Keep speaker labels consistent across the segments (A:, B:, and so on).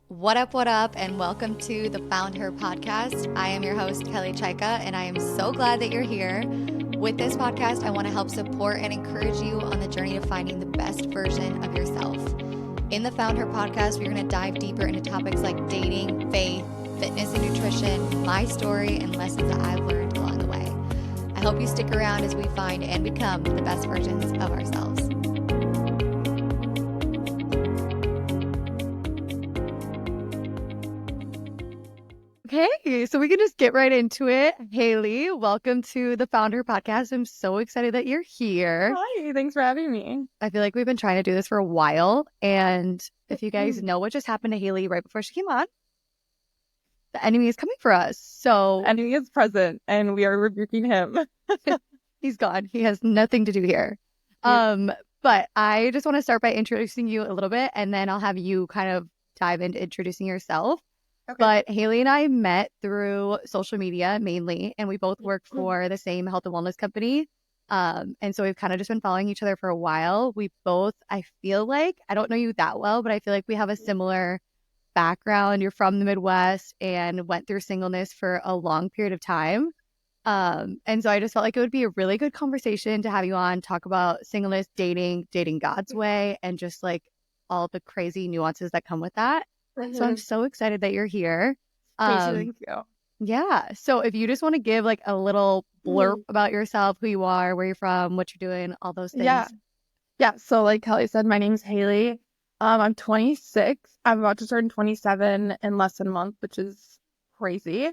A: What up, and welcome to the Found Her podcast. I am your host, Kelly Chaika, and I am so glad that you're here. With this podcast, I want to help support and encourage you on the journey to finding the best version of yourself. In the Found Her podcast, we're going to dive deeper into topics like dating, faith, fitness and nutrition, my story, and lessons that I've learned along the way. I hope you stick around as we find and become the best versions of ourselves. Okay, so we can just get right into it. Hailey, welcome to the Founder podcast. I'm so excited that you're here.
B: Hi, thanks for having me.
A: I feel like we've been trying to do this for a while. And if you guys know what just happened to Hailey right before she came on, the enemy is coming for us. So
B: Enemy is present and we are rebuking him.
A: he's gone. He has nothing to do here. But I just want to start by introducing you a little bit, and then I'll have you kind of dive into introducing yourself.
B: Okay.
A: But Hailey and I met through social media mainly, and we both work for the same health and wellness company. And so we've kind of just been following each other for a while. We both, I feel like, I don't know you that well, but I feel like we have a similar background. You're from the Midwest and went through singleness for a long period of time. And so I just felt like it would be a really good conversation to have you on, talk about singleness, dating God's way, and just like all the crazy nuances that come with that. So I'm so excited that you're here.
B: Thank you.
A: Yeah. So if you just want to give like a little blurb about yourself, who you are, where you're from, what you're doing, all those things.
B: Yeah. So like Kelly said, my name's Hailey. I'm 26. I'm about to turn 27 in less than a month, which is crazy.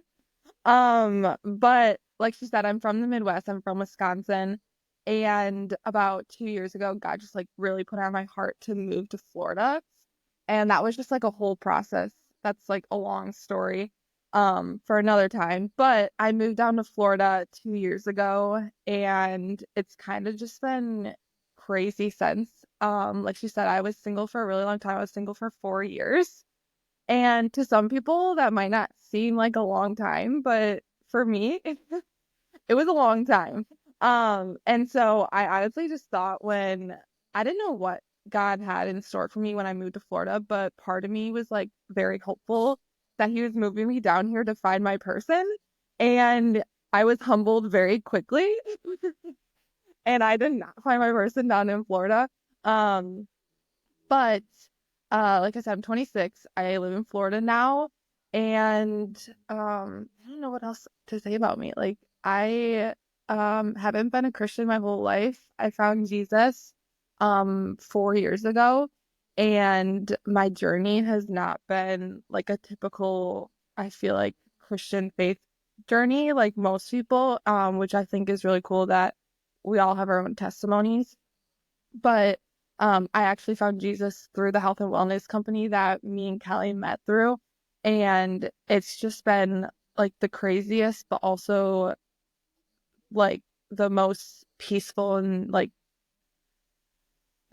B: But like she said, I'm from the Midwest. I'm from Wisconsin. And about 2 years ago, God just like really put on my heart to move to Florida. And that was just like a whole process. That's like a long story for another time. But I moved down to Florida 2 years ago, and it's kind of just been crazy since. Like she said, I was single for a really long time. I was single for 4 years. And to some people, that might not seem like a long time, but for me, it was a long time. And so I honestly just thought when I didn't know what God had in store for me when I moved to Florida, but part of me was like very hopeful that he was moving me down here to find my person. And I was humbled very quickly. And I did not find my person down in Florida. But like I said, I'm 26. I live in Florida now. And I don't know what else to say about me. Like I haven't been a Christian my whole life. I found Jesus 4 years ago, and my journey has not been like a typical, I feel like, Christian faith journey like most people, which I think is really cool that we all have our own testimonies. But I actually found Jesus through the health and wellness company that me and Kelly met through, and it's just been like the craziest, but also like the most peaceful and like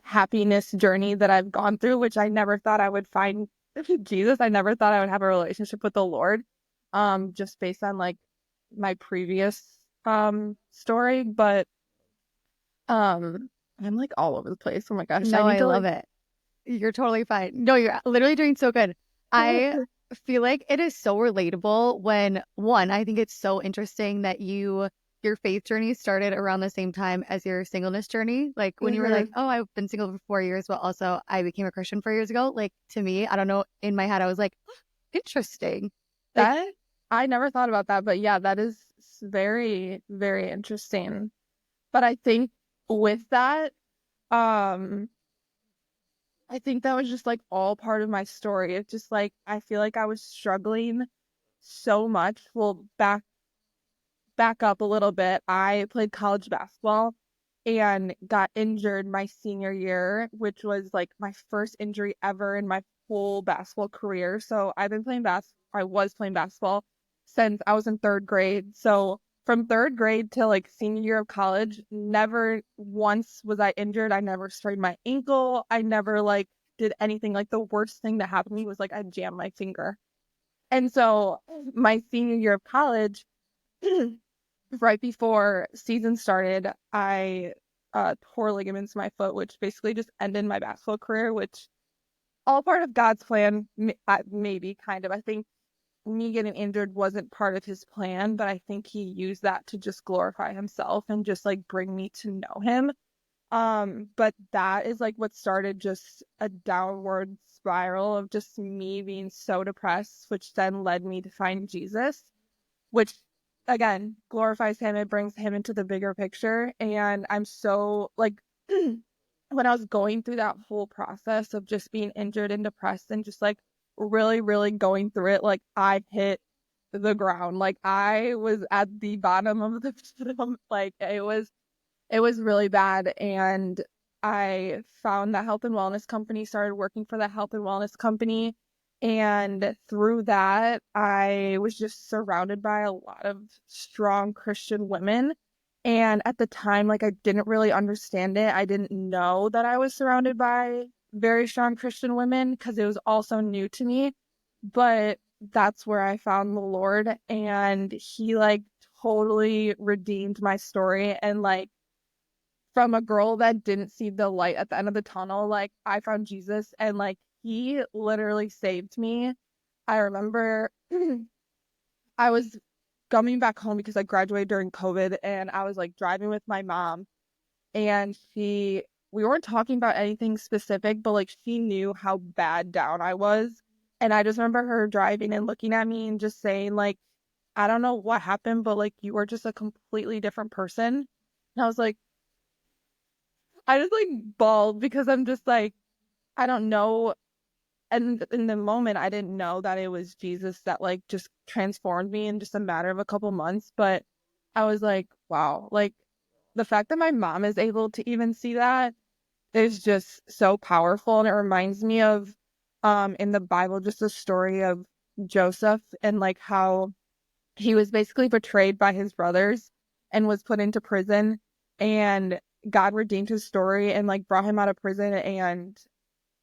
B: happiness journey that I've gone through, which I never thought I would find Jesus. I never thought I would have a relationship with the Lord, just based on like my previous story. But I'm like all over the place. Oh my gosh.
A: No, I love it. You're totally fine. No, you're literally doing so good. I feel like it is so relatable when, one, I think it's so interesting that your faith journey started around the same time as your singleness journey. Like when you were like, oh, I've been single for 4 years, but also I became a Christian 4 years ago. Like to me, I don't know, in my head, I was like, interesting.
B: That I never thought about that, but yeah, that is very, very interesting. But I think with that, um, I think that was just like all part of my story. It's just like I feel like I was struggling so much. Well, back up a little bit. I played college basketball and got injured my senior year, which was like my first injury ever in my whole basketball career. So I was playing basketball since I was in third grade. So from third grade to like senior year of college, never once was I injured. I never sprained my ankle. I never like did anything. Like the worst thing that happened to me was like I jammed my finger. And so my senior year of college, right before season started, I tore ligaments in my foot, which basically just ended my basketball career, which all part of God's plan, maybe kind of. I think me getting injured wasn't part of his plan, but I think he used that to just glorify himself and just like bring me to know him. But that is like what started just a downward spiral of just me being so depressed, which then led me to find Jesus, which again glorifies him. It brings him into the bigger picture. And I'm so like when I was going through that whole process of just being injured and depressed and just like really, really going through it, like I hit the ground. Like I was at the bottom of the bottom. Like it was really bad. And I found that health and wellness company, started working for the health and wellness company. And through that, I was just surrounded by a lot of strong Christian women. And at the time, like I didn't really understand it. I didn't know that I was surrounded by very strong Christian women because it was also new to me. But that's where I found the Lord, and he like totally redeemed my story. And like from a girl that didn't see the light at the end of the tunnel, like I found Jesus, and like he literally saved me. I remember I was coming back home because I graduated during COVID, and I was like driving with my mom, and we weren't talking about anything specific, but like she knew how bad down I was. And I just remember her driving and looking at me and just saying like, I don't know what happened, but like you were just a completely different person. And I was like, I just like bawled because I'm just like, I don't know. And in the moment, I didn't know that it was Jesus that like just transformed me in just a matter of a couple months. But I was like, wow, like the fact that my mom is able to even see that is just so powerful. And it reminds me of, in the Bible, just the story of Joseph and like how he was basically betrayed by his brothers and was put into prison, and God redeemed his story and like brought him out of prison and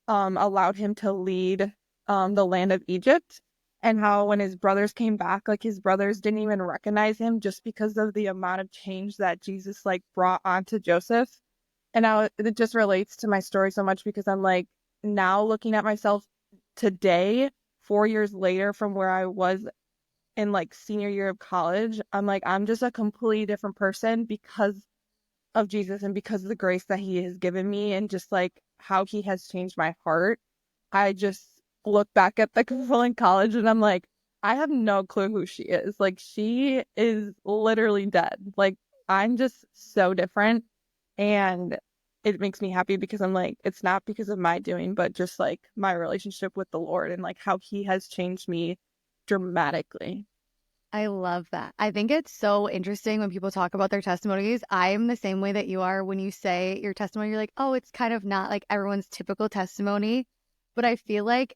B: allowed him to lead the land of Egypt. And how when his brothers came back, like his brothers didn't even recognize him just because of the amount of change that Jesus like brought onto Joseph. And it just relates to my story so much because I'm like now looking at myself today, 4 years later from where I was in like senior year of college, I'm like, I'm just a completely different person because of Jesus and because of the grace that he has given me and just like how he has changed my heart. I just look back at the girl in college and I'm like, I have no clue who she is. Like, she is literally dead. Like, I'm just so different. And it makes me happy because I'm like, it's not because of my doing, but just like my relationship with the Lord and like how he has changed me dramatically.
A: I love that. I think it's so interesting when people talk about their testimonies. I'm the same way that you are when you say your testimony, you're like, oh, it's kind of not like everyone's typical testimony. But I feel like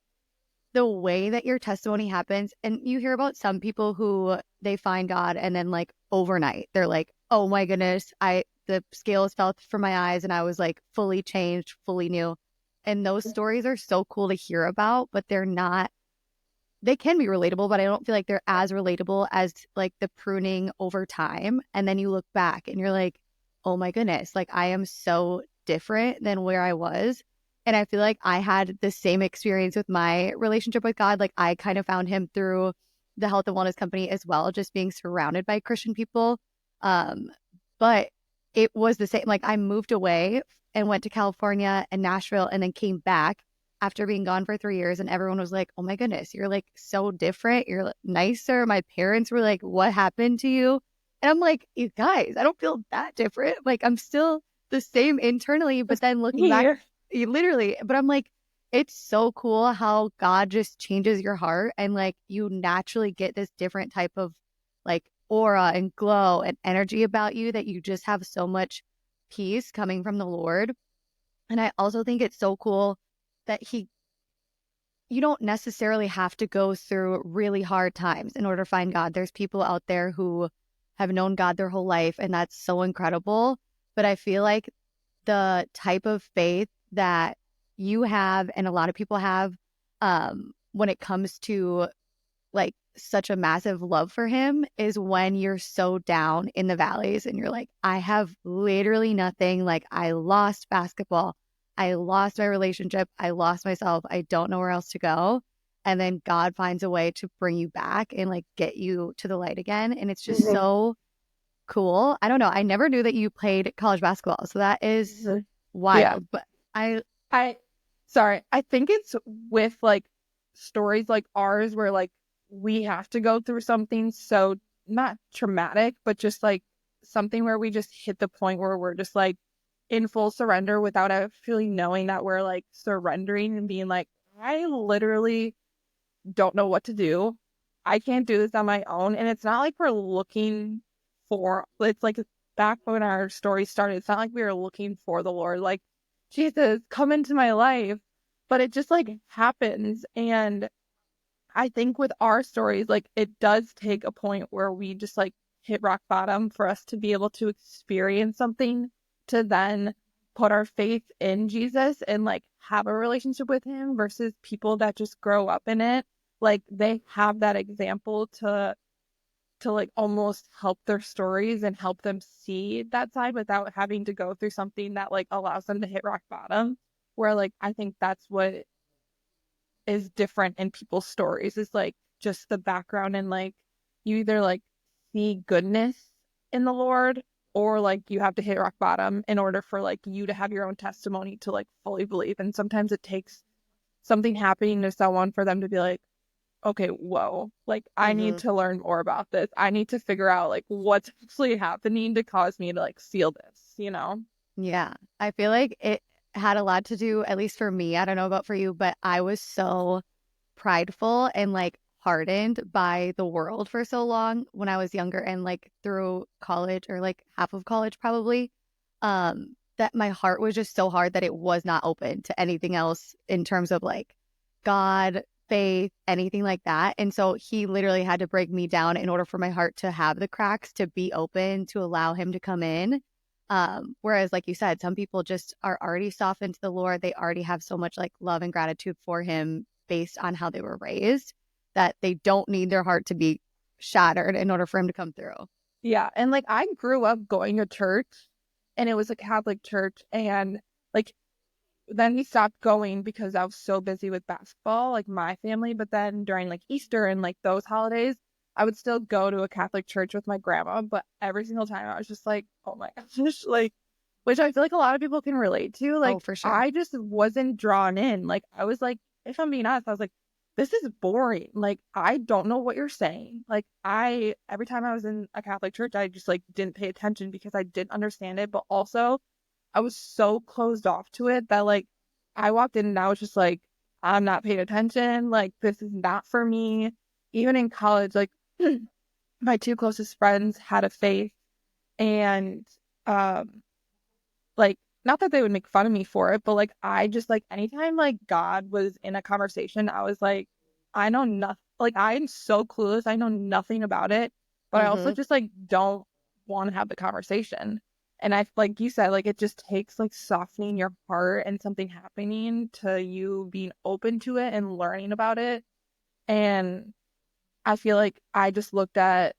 A: the way that your testimony happens, and you hear about some people who they find God and then like overnight, they're like, oh my goodness, the scales fell from my eyes and I was like fully changed, fully new. And those stories are so cool to hear about, but they're not they can be relatable, but I don't feel like they're as relatable as like the pruning over time. And then you look back and you're like, oh my goodness, like I am so different than where I was. And I feel like I had the same experience with my relationship with God. Like I kind of found him through the health and wellness company as well, just being surrounded by Christian people. Um, but it was the same. Like I moved away and went to California and Nashville and then came back after being gone for 3 years, and everyone was like, oh my goodness, you're like so different. You're nicer. My parents were like, what happened to you? And I'm like, you guys, I don't feel that different. Like I'm still the same internally, but then looking back,
B: Here.
A: literally, but I'm like, it's so cool how God just changes your heart and like you naturally get this different type of like aura and glow and energy about you that you just have so much peace coming from the Lord. And I also think it's so cool that you don't necessarily have to go through really hard times in order to find God. There's people out there who have known God their whole life, and that's so incredible. But I feel like the type of faith that you have and a lot of people have when it comes to like such a massive love for him is when you're so down in the valleys and you're like, I have literally nothing. Like I lost basketball. I lost my relationship. I lost myself. I don't know where else to go. And then God finds a way to bring you back and like get you to the light again. And it's just
B: Mhm.
A: so cool. I don't know. I never knew that you played college basketball. So that is
B: Mhm. Yeah.
A: wild. But I,
B: I sorry. I think it's with like stories like ours where like we have to go through something so not traumatic, but just like something where we just hit the point where we're just like in full surrender without actually knowing that we're like surrendering and being like, I literally don't know what to do. I can't do this on my own. And it's not like we're looking for, it's like back when our story started, it's not like we were looking for the Lord, like, Jesus, come into my life. But it just like happens. And I think with our stories, like, it does take a point where we just like hit rock bottom for us to be able to experience something to then put our faith in Jesus and like have a relationship with him versus people that just grow up in it. Like they have that example to like almost help their stories and help them see that side without having to go through something that like allows them to hit rock bottom. Where like I think that's what is different in people's stories is like just the background and like you either like see goodness in the Lord or like you have to hit rock bottom in order for like you to have your own testimony to like fully believe. And sometimes it takes something happening to someone for them to be like, okay, whoa, like I need
A: mhm.
B: to learn more about this. I need to figure out like what's actually happening to cause me to like feel this, you know?
A: Yeah. I feel like it had a lot to do, at least for me. I don't know about for you, but I was so prideful and like hardened by the world for so long when I was younger and like through college or like half of college probably. That my heart was just so hard that it was not open to anything else in terms of like God, faith, anything like that. And so he literally had to break me down in order for my heart to have the cracks to be open to allow him to come in. Whereas, like you said, some people just are already softened to the Lord. They already have so much like love and gratitude for him based on how they were raised that they don't need their heart to be shattered in order for him to come through.
B: Yeah. And like I grew up going to church and it was a Catholic church and like then we stopped going because I was so busy with basketball, like my family. But then during like Easter and like those holidays, I would still go to a Catholic church with my grandma. But every single time I was just like, oh my gosh, like, which I feel like a lot of people can relate to.
A: Oh,
B: Like,
A: for sure.
B: I just wasn't drawn in. Like, I was like, if I'm being honest, I was like, this is boring. Like, I don't know what you're saying. Like, every time I was in a Catholic church, I just like didn't pay attention because I didn't understand it. But also, I was so closed off to it that like I walked in and I was just like, I'm not paying attention. Like this is not for me. Even in college, like my two closest friends had a faith and um like not that they would make fun of me for it, but like I just like anytime like God was in a conversation, I was like, I know nothing. Like I'm so clueless. I know nothing about it, but I also
A: Hmm.
B: just like don't want to have the conversation. And I like you said, like it just takes like softening your heart and something happening to you being open to it and learning about it. And I feel like I just looked at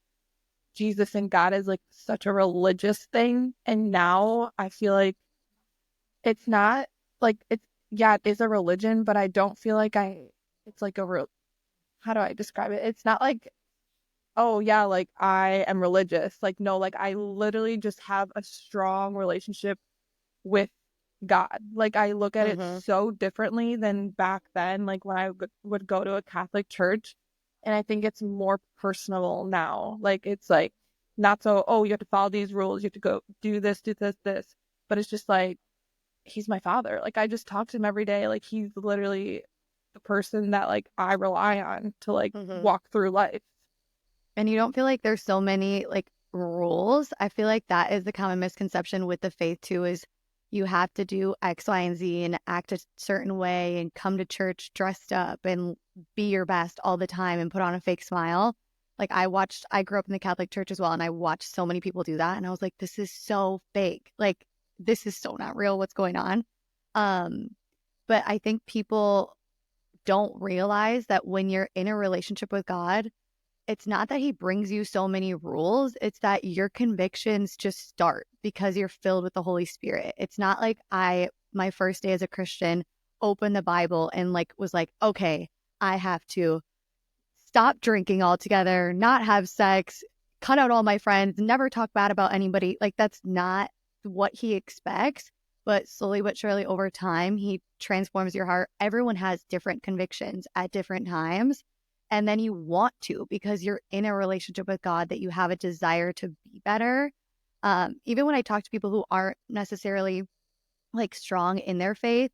B: Jesus and God as like such a religious thing, and now I feel like it's not like it's yeah, it is a religion, but I don't feel like it's like a real how do I describe it? It's not like, oh yeah, like I am religious. Like no, like I literally just have a strong relationship with God. Like I look at it
A: Hmm.
B: so differently than back then, like when I would go to a Catholic church. And I think it's more personal now. Like it's like not so, oh, you have to follow these rules, you have to go do this, this. But it's just like he's my father. Like I just talk to him every day. Like he's literally the person that like I rely on to like
A: Hmm.
B: walk through life.
A: And you don't feel like there's so many like rules. I feel like that is the common misconception with the faith too, is you have to do X, Y, and Z and act a certain way and come to church dressed up and be your best all the time and put on a fake smile. Like I grew up in the Catholic Church as well, and I watched so many people do that. And I was like, this is so fake. Like, this is so not real. What's going on? Um, but I think people don't realize that when you're in a relationship with God, it's not that he brings you so many rules, it's that your convictions just start because you're filled with the Holy Spirit. It's not like I my first day as a Christian, opened the Bible and like was like, okay, I have to stop drinking altogether, not have sex, cut out all my friends, never talk bad about anybody. Like, that's not what he expects. But slowly but surely over time, he transforms your heart. Everyone has different convictions at different times. And then you want to because you're in a relationship with God that you have a desire to be better. Even when I talk to people who aren't necessarily like strong in their faith,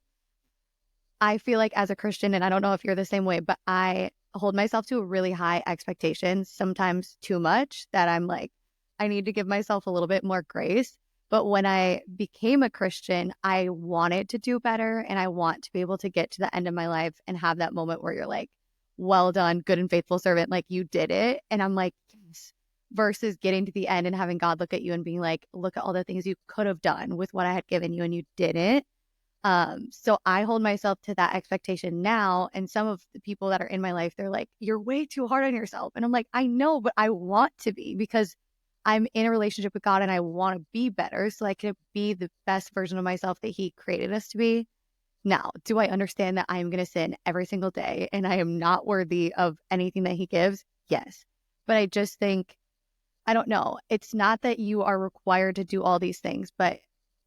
A: I feel like as a Christian, and I don't know if you're the same way, but I hold myself to really high expectations, sometimes too much, that I'm like, I need to give myself a little bit more grace. But when I became a Christian, I wanted to do better and I want to be able to get to the end of my life and have that moment where you're like, well done, good and faithful servant, like you did it. And I'm like, yes. Versus getting to the end and having God look at you and being like, look at all the things you could have done with what I had given you and you didn't. So I hold myself to that expectation now. And some of the people that are in my life, they're like, you're way too hard on yourself. And I'm like, I know, but I want to be because I'm in a relationship with God and I want to be better so I can be the best version of myself that He created us to be. Now, do I understand that I am going to sin every single day and I am not worthy of anything that He gives? Yes. But I just think, I don't know. It's not that you are required to do all these things, but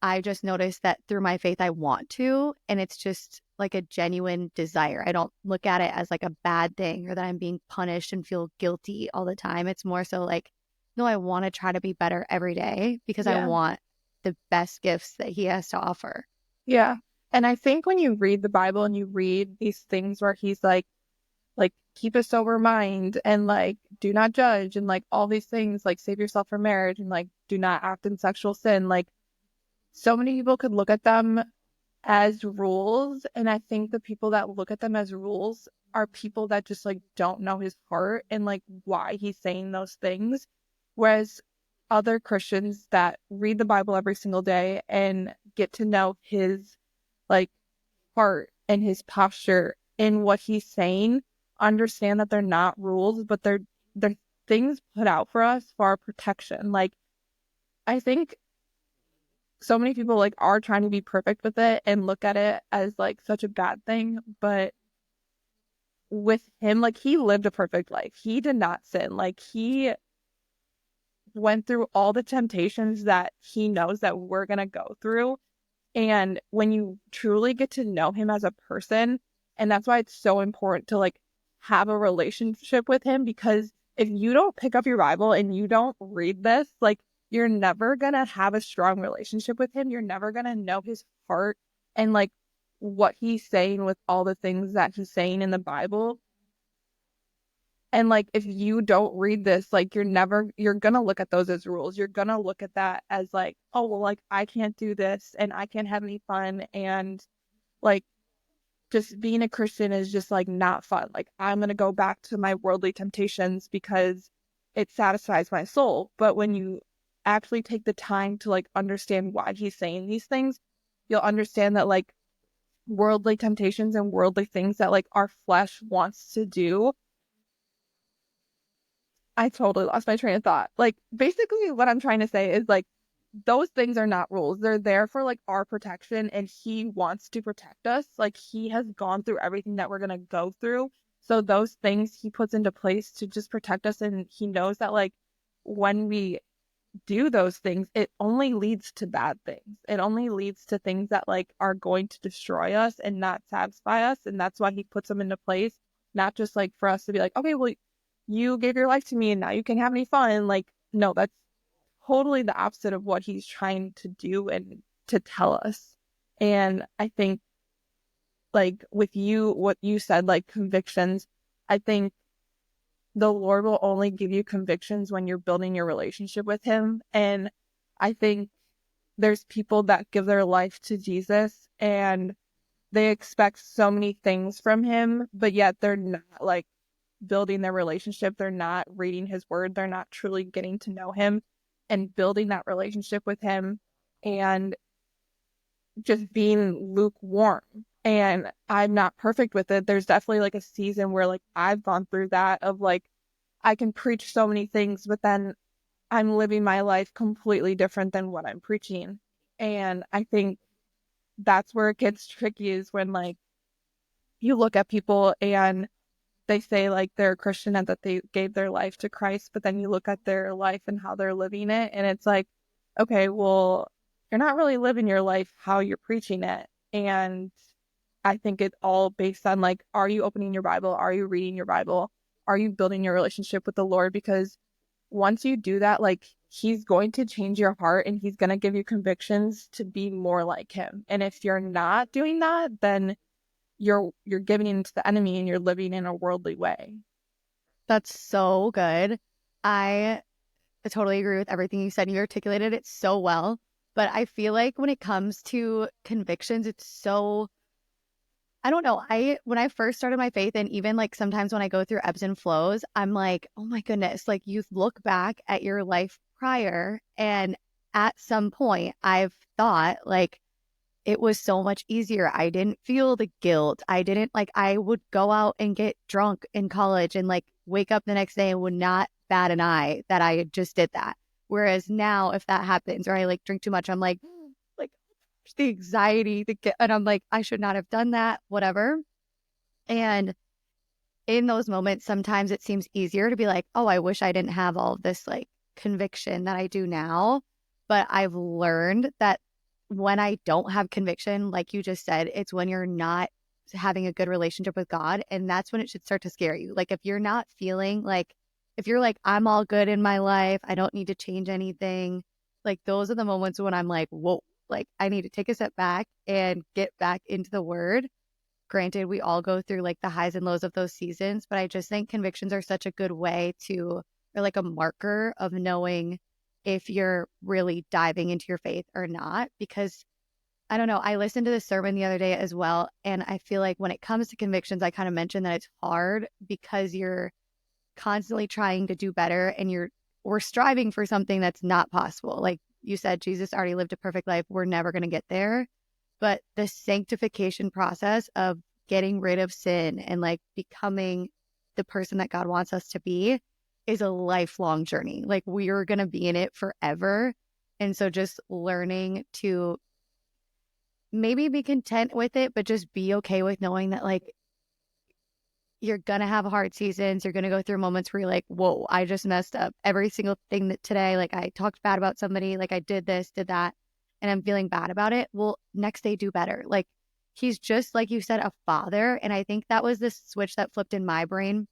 A: I just noticed that through my faith, I want to. And it's just like a genuine desire. I don't look at it as like a bad thing or that I'm being punished and feel guilty all the time. It's more so like, no, I want to try to be better every day because I
B: Yeah.
A: want the best gifts that He has to offer.
B: Yeah. And I think when you read the Bible and you read these things where he's like keep a sober mind and like do not judge and like all these things, like save yourself from marriage and like do not act in sexual sin, like so many people could look at them as rules. And I think the people that look at them as rules are people that just like don't know his heart and like why he's saying those things. Whereas other Christians that read the Bible every single day and get to know his like heart and his posture in what he's saying, understand that they're not rules, but they're things put out for us for our protection. Like I think so many people like are trying to be perfect with it and look at it as like such a bad thing, but with him, like he lived a perfect life. He did not sin. Like he went through all the temptations that he knows that we're going to go through. And when you truly get to know him as a person, and that's why it's so important to like have a relationship with him, because if you don't pick up your Bible and you don't read this, like you're never going to have a strong relationship with him. You're never going to know his heart and like what he's saying with all the things that he's saying in the Bible. And like if you don't read this, like you're gonna look at those as rules. You're gonna look at that as like, oh well, like I can't do this and I can't have any fun, and like just being a Christian is just like not fun. Like I'm gonna go back to my worldly temptations because it satisfies my soul. But when you actually take the time to like understand why he's saying these things, you'll understand that like worldly temptations and worldly things that like our flesh wants to do. I totally lost my train of thought. Like, basically, what I'm trying to say is like, those things are not rules. They're there for like our protection, and he wants to protect us. Like, he has gone through everything that we're gonna go through. So those things he puts into place to just protect us, and he knows that like when we do those things, it only leads to bad things. It only leads to things that like are going to destroy us and not satisfy us. And that's why he puts them into place, not just like for us to be like, okay, well, you gave your life to me and now you can have any fun. Like, no, that's totally the opposite of what he's trying to do and to tell us. And I think like with you, what you said, like convictions, I think the Lord will only give you convictions when you're building your relationship with him. And I think there's people that give their life to Jesus and they expect so many things from him, but yet they're not like building their relationship. They're not reading his word. They're not truly getting to know him and building that relationship with him and just being lukewarm. And I'm not perfect with it. There's definitely like a season where like I've gone through that of like I can preach so many things, but then I'm living my life completely different than what I'm preaching. And I think that's where it gets tricky, is when like you look at people and they say like they're a Christian and that they gave their life to Christ, but then you look at their life and how they're living it, and it's like, okay, well, you're not really living your life how you're preaching it. And I think it's all based on like, are you opening your Bible? Are you reading your Bible? Are you building your relationship with the Lord? Because once you do that, like he's going to change your heart and he's going to give you convictions to be more like him. And if you're not doing that, then you're giving in to the enemy and you're living in a worldly way.
A: That's so good. I totally agree with everything you said. You articulated it so well. But I feel like when it comes to convictions, it's so, I don't know. When I first started my faith, and even like sometimes when I go through ebbs and flows, I'm like, oh my goodness, like you look back at your life prior, and at some point I've thought like it was so much easier. I didn't feel the guilt. I didn't like, I would go out and get drunk in college and like wake up the next day and would not bat an eye that I just did that. Whereas now, if that happens or I like drink too much, I'm like the anxiety, and I'm like, I should not have done that, whatever. And in those moments, sometimes it seems easier to be like, oh, I wish I didn't have all of this like conviction that I do now. But I've learned that when I don't have conviction, like you just said, it's when you're not having a good relationship with God. And that's when it should start to scare you. Like if you're not feeling like, if you're like, I'm all good in my life, I don't need to change anything. Like those are the moments when I'm like, whoa, like I need to take a step back and get back into the word. Granted, we all go through like the highs and lows of those seasons, but I just think convictions are such a good way to, or like a marker of knowing if you're really diving into your faith or not. Because I don't know, I listened to this sermon the other day as well. And I feel like when it comes to convictions, I kind of mentioned that it's hard because you're constantly trying to do better and we're striving for something that's not possible. Like you said, Jesus already lived a perfect life. We're never going to get there. But the sanctification process of getting rid of sin and like becoming the person that God wants us to be is a lifelong journey. Like we are going to be in it forever. And so just learning to maybe be content with it, but just be okay with knowing that like you're going to have hard seasons. You're going to go through moments where you're like, whoa, I just messed up every single thing that today, like I talked bad about somebody, like I did this, did that, and I'm feeling bad about it. Well, next day, do better. Like he's just, like you said, a father. And I think that was the switch that flipped in my brain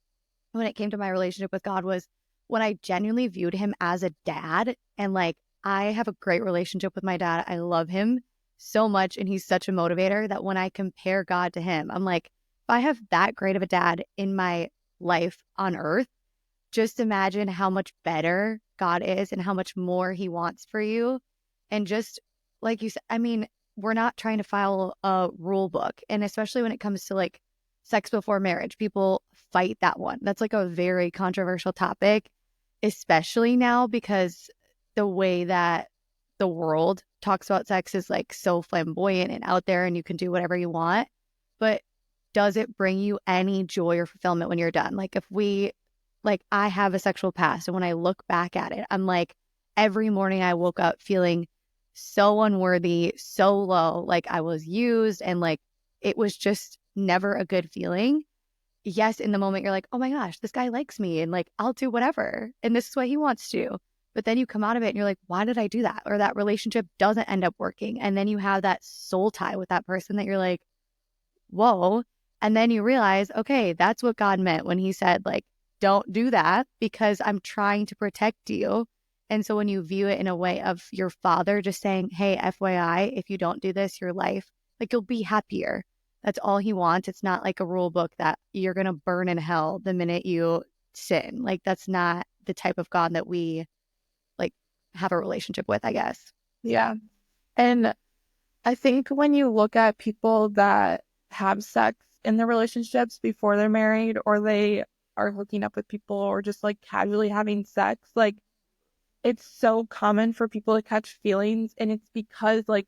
A: when it came to my relationship with God was when I genuinely viewed him as a dad. And like, I have a great relationship with my dad. I love him so much. And he's such a motivator that when I compare God to him, I'm like, if I have that great of a dad in my life on earth, just imagine how much better God is and how much more he wants for you. And just like you said, I mean, we're not trying to follow a rule book. And especially when it comes to like sex before marriage, people fight that one. That's like a very controversial topic, especially now because the way that the world talks about sex is like so flamboyant and out there and you can do whatever you want. But does it bring you any joy or fulfillment when you're done? Like if we like I have a sexual past and when I look back at it, I'm like every morning I woke up feeling so unworthy, so low, like I was used and like it was just never a good feeling. Yes, in the moment you're like, "Oh my gosh, this guy likes me and like I'll do whatever and this is what he wants to." But then you come out of it and you're like, "Why did I do that?" Or that relationship doesn't end up working. And then you have that soul tie with that person that you're like, "Whoa." And then you realize, okay, that's what God meant when he said, like, don't do that because I'm trying to protect you. And so when you view it in a way of your father just saying, hey, FYI, if you don't do this, your life, like you'll be happier. That's all he wants. It's not like a rule book that you're going to burn in hell the minute you sin. Like that's not the type of God that we like have a relationship with, I guess.
B: Yeah. And I think when you look at people that have sex in their relationships before they're married, or they are hooking up with people, or just like casually having sex, like it's so common for people to catch feelings. And it's because like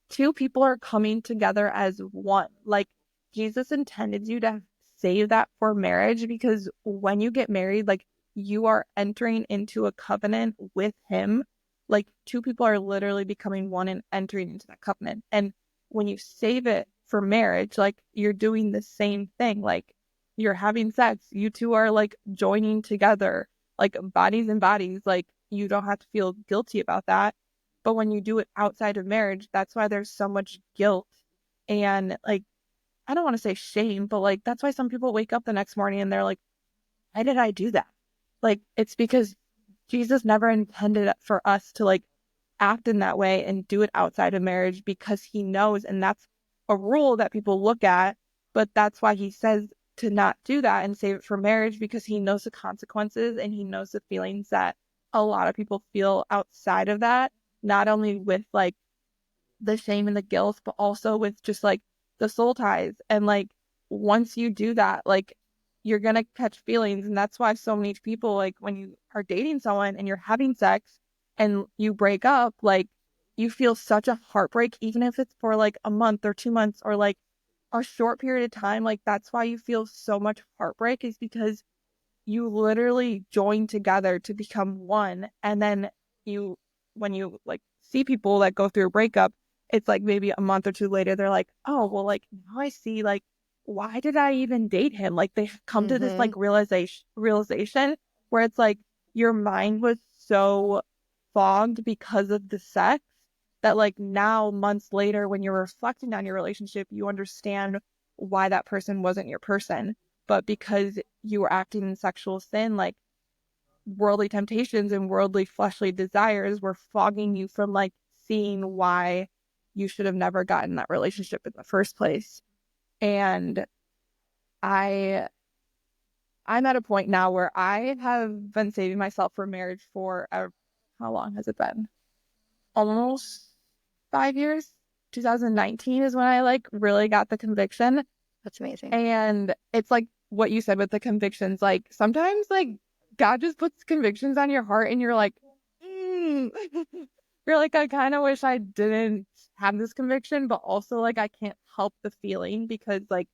B: two people are coming together as one. Like Jesus intended you to save that for marriage, because when you get married, like you are entering into a covenant with him. Like two people are literally becoming one and entering into that covenant. And when you save it for marriage, like you're doing the same thing. Like you're having sex, you two are like joining together, like bodies and bodies. Like you don't have to feel guilty about that. But when you do it outside of marriage, that's why there's so much guilt and like, I don't want to say shame, but like that's why some people wake up the next morning and they're like, why did I do that? Like it's because Jesus never intended it for us to like act in that way and do it outside of marriage because he knows, and that's a rule that people look at, but that's why he says to not do that and save it for marriage because he knows the consequences and he knows the feelings that a lot of people feel outside of that, not only with like the shame and the guilt, but also with just like the soul ties. And like once you do that, like you're gonna catch feelings. And that's why so many people, like when you are dating someone and you're having sex and you break up, like you feel such a heartbreak, even if it's for like a month or 2 months or like a short period of time. Like that's why you feel so much heartbreak, is because you literally join together to become one. And then you, when you like see people that go through a breakup, it's like maybe a month or two later, they're like, oh, well, like now I see like, why did I even date him? Like they come to this
A: Mm-hmm.
B: like realization where it's like your mind was so fogged because of the sex that like now months later, when you're reflecting on your relationship, you understand why that person wasn't your person. But because you were acting in sexual sin, like worldly temptations and worldly fleshly desires were fogging you from like seeing why you should have never gotten that relationship in the first place. And I I'm at a point now where I have been saving myself for marriage for how long has it been? Almost 5 years. 2019 is when I like really got the conviction.
A: That's amazing.
B: And it's like what you said with the convictions. Like sometimes like God just puts convictions on your heart and you're like, mm. You're like, I kind of wish I didn't have this conviction, but also like I can't help the feeling because like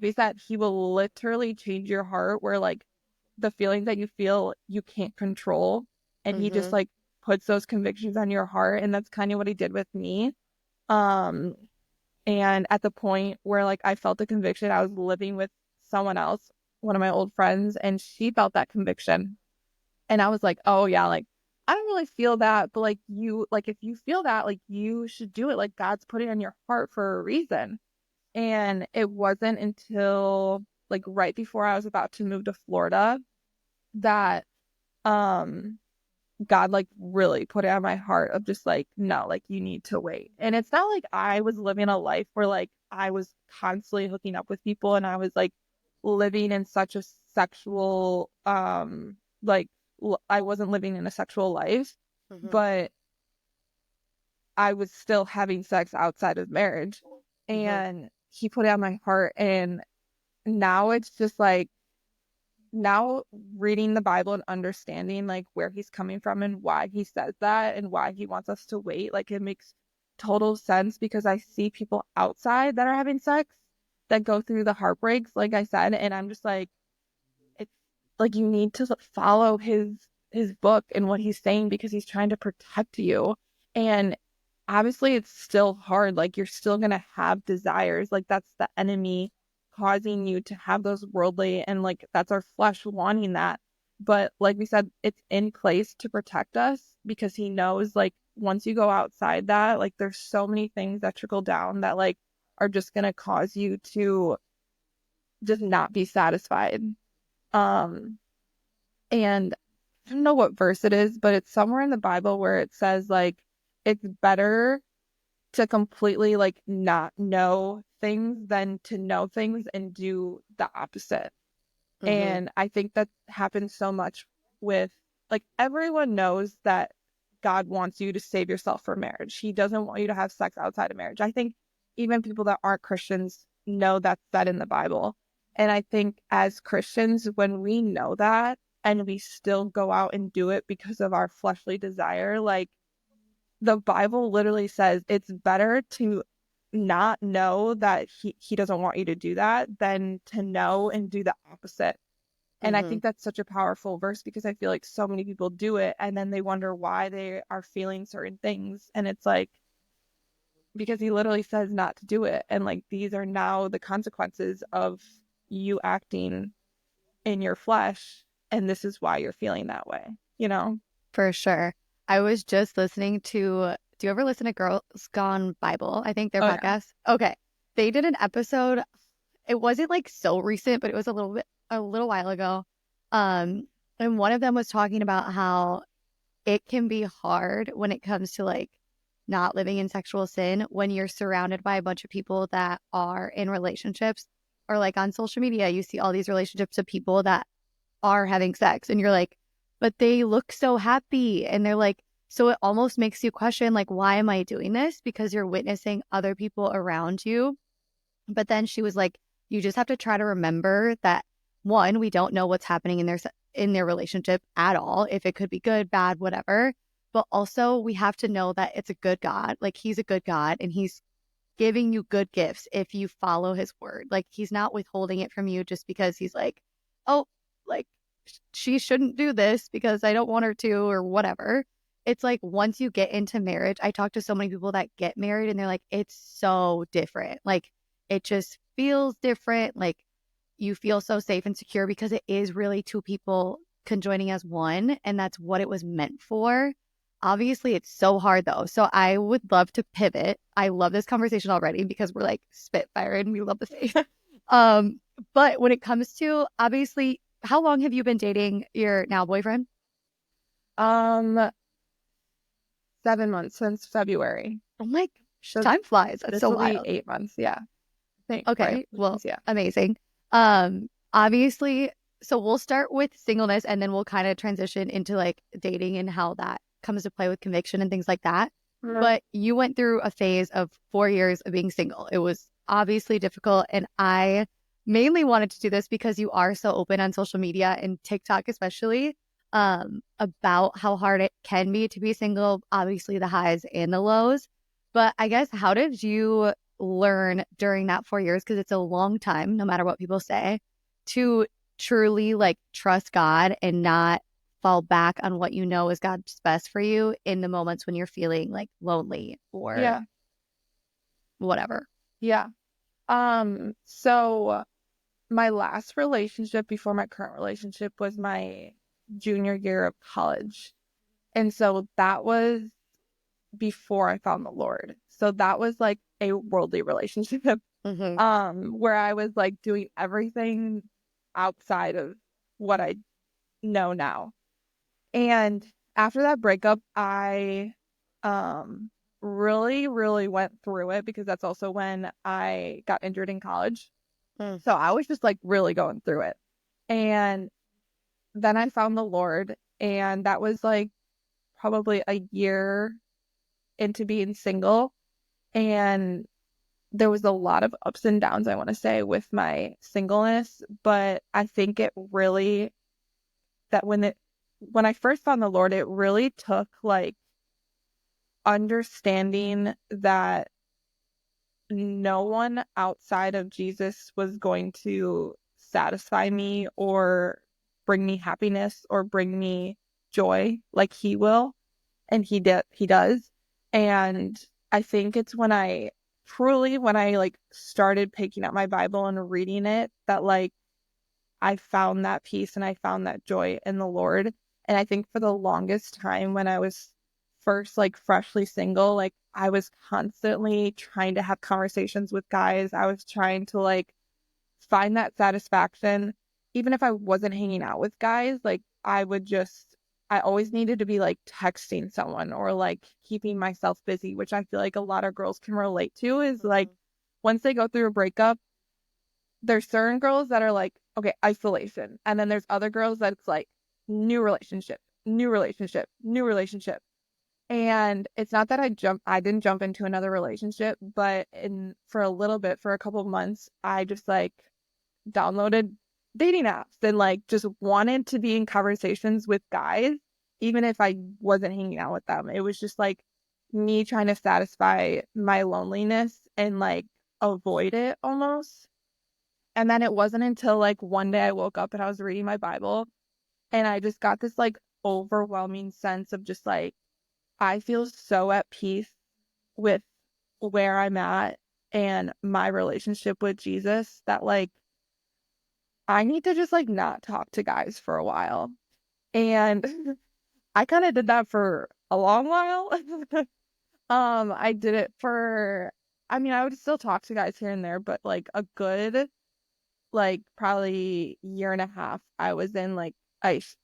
B: we said, he will literally change your heart where like the feelings that you feel you can't control. And he just
A: Mm-hmm.
B: like puts those convictions on your heart. And that's kind of what he did with me. Um, and at the point where like I felt the conviction, I was living with someone else, one of my old friends, and she felt that conviction. And I was like, oh yeah, like I don't really feel that, but like you, like if you feel that, like you should do it. Like God's put it in your heart for a reason. And it wasn't until like right before I was about to move to Florida that um God like really put it on my heart of just like, no, like you need to wait. And it's not like I was living a life where like I was constantly hooking up with people and I was like living in such a sexual like I wasn't living in a sexual life,
A: Mm-hmm.
B: but I was still having sex outside of marriage.
A: Mm-hmm.
B: And he put it on my heart, and now it's just like now reading the Bible and understanding like where he's coming from and why he says that and why he wants us to wait, like it makes total sense because I see people outside that are having sex that go through the heartbreaks, like I said, and I'm just like, it's like you need to follow his book and what he's saying because he's trying to protect you. And obviously it's still hard. Like you're still gonna have desires. Like that's the enemy causing you to have those worldly, and like that's our flesh wanting that. But like we said, it's in place to protect us because he knows like once you go outside that, like there's so many things that trickle down that like are just gonna cause you to just not be satisfied. Um and I don't know what verse it is, but it's somewhere in the Bible where it says like it's better to completely like not know things than to know things and do the opposite.
A: Mm-hmm.
B: And I think that happens so much with like everyone knows that God wants you to save yourself for marriage. He doesn't want you to have sex outside of marriage. I think even people that aren't Christians know that's said in the Bible. And I think as Christians, when we know that and we still go out and do it because of our fleshly desire, like the Bible literally says it's better to not know that he doesn't want you to do that than to know and do the opposite. And I
A: Mm-hmm.
B: think that's such a powerful verse because I feel like so many people do it and then they wonder why they are feeling certain things. And it's like, because he literally says not to do it. And like these are now the consequences of you acting in your flesh, and this is why you're feeling that way, you know?
A: For sure. I was just listening to, do you ever listen to Girls Gone Bible? I think their
B: Oh yeah.
A: podcast. Okay. They did an episode. It wasn't like so recent, but it was a little while ago. Um, and one of them was talking about how it can be hard when it comes to like not living in sexual sin when you're surrounded by a bunch of people that are in relationships, or like on social media, you see all these relationships of people that are having sex and you're like, but they look so happy. And they're like, so it almost makes you question, like, why am I doing this? Because you're witnessing other people around you. But then she was like, you just have to try to remember that one, we don't know what's happening in their relationship at all, if it could be good, bad, whatever. But also we have to know that it's a good God. Like he's a good God and he's giving you good gifts if you follow his word. Like he's not withholding it from you just because he's like, oh, like she shouldn't do this because I don't want her to or whatever. It's like once you get into marriage, I talk to so many people that get married and they're like, it's so different. Like it just feels different. Like you feel so safe and secure because it is really two people conjoining as one. And that's what it was meant for. Obviously, it's so hard though. So I would love to pivot. I love this conversation already because we're like spitfire and we love the faith. Um, but when it comes to obviously, how long have you been dating your now boyfriend?
B: Um, 7 months since February.
A: Oh my gosh,
B: So
A: time flies. That's
B: this
A: so
B: will be
A: wild.
B: 8 months. Yeah. I think,
A: Okay,
B: right?
A: well,
B: Yeah.
A: amazing. Obviously, so we'll start with singleness and then we'll kind of transition into like dating and how that comes to play with conviction and things like that.
B: Mhm.
A: But you went through a phase of 4 years of being single. It was obviously difficult, and I mainly wanted to do this because you are so open on social media and TikTok especially, about how hard it can be single, obviously the highs and the lows. But I guess how did you learn during that 4 years, because it's a long time, no matter what people say, to truly like trust God and not fall back on what you know is God's best for you in the moments when you're feeling like lonely or
B: Yeah.
A: whatever?
B: Yeah. So my last relationship before my current relationship was my junior year of college. And so that was before I found the Lord. So that was like a worldly relationship,
A: Mm-hmm.
B: where I was like doing everything outside of what I know now. And after that breakup, I um really, really went through it because that's also when I got injured in college.
A: Mm.
B: So I was just like really going through it. And then I found the Lord, and that was like probably a year into being single. And there was a lot of ups and downs, I want to say, with my singleness. But I think it really, that when I first found the Lord, it really took like understanding that no one outside of Jesus was going to satisfy me or bring me happiness or bring me joy like he will. And he does. And I think it's when I like started picking up my Bible and reading it that like I found that peace and I found that joy in the Lord. And I think for the longest time when I was first like freshly single, like I was constantly trying to have conversations with guys. I was trying to like find that satisfaction. Even if I wasn't hanging out with guys, like I always needed to be like texting someone or like keeping myself busy, which I feel like a lot of girls can relate to is like once they go through a breakup, there's certain girls that are like, okay, isolation. And then there's other girls that's like new relationship, new relationship, new relationship. And it's not that I didn't jump into another relationship, but for a little bit, for a couple of months, I just like downloaded dating apps and like just wanted to be in conversations with guys, even if I wasn't hanging out with them. It was just like me trying to satisfy my loneliness and like avoid it almost. And then it wasn't until like one day I woke up and I was reading my Bible and I just got this like overwhelming sense of just like, I feel so at peace with where I'm at and my relationship with Jesus that like I need to just like not talk to guys for a while. And I kind of did that for a long while. I did it for, I mean, I would still talk to guys here and there, but like a good, like probably year and a half, I was in like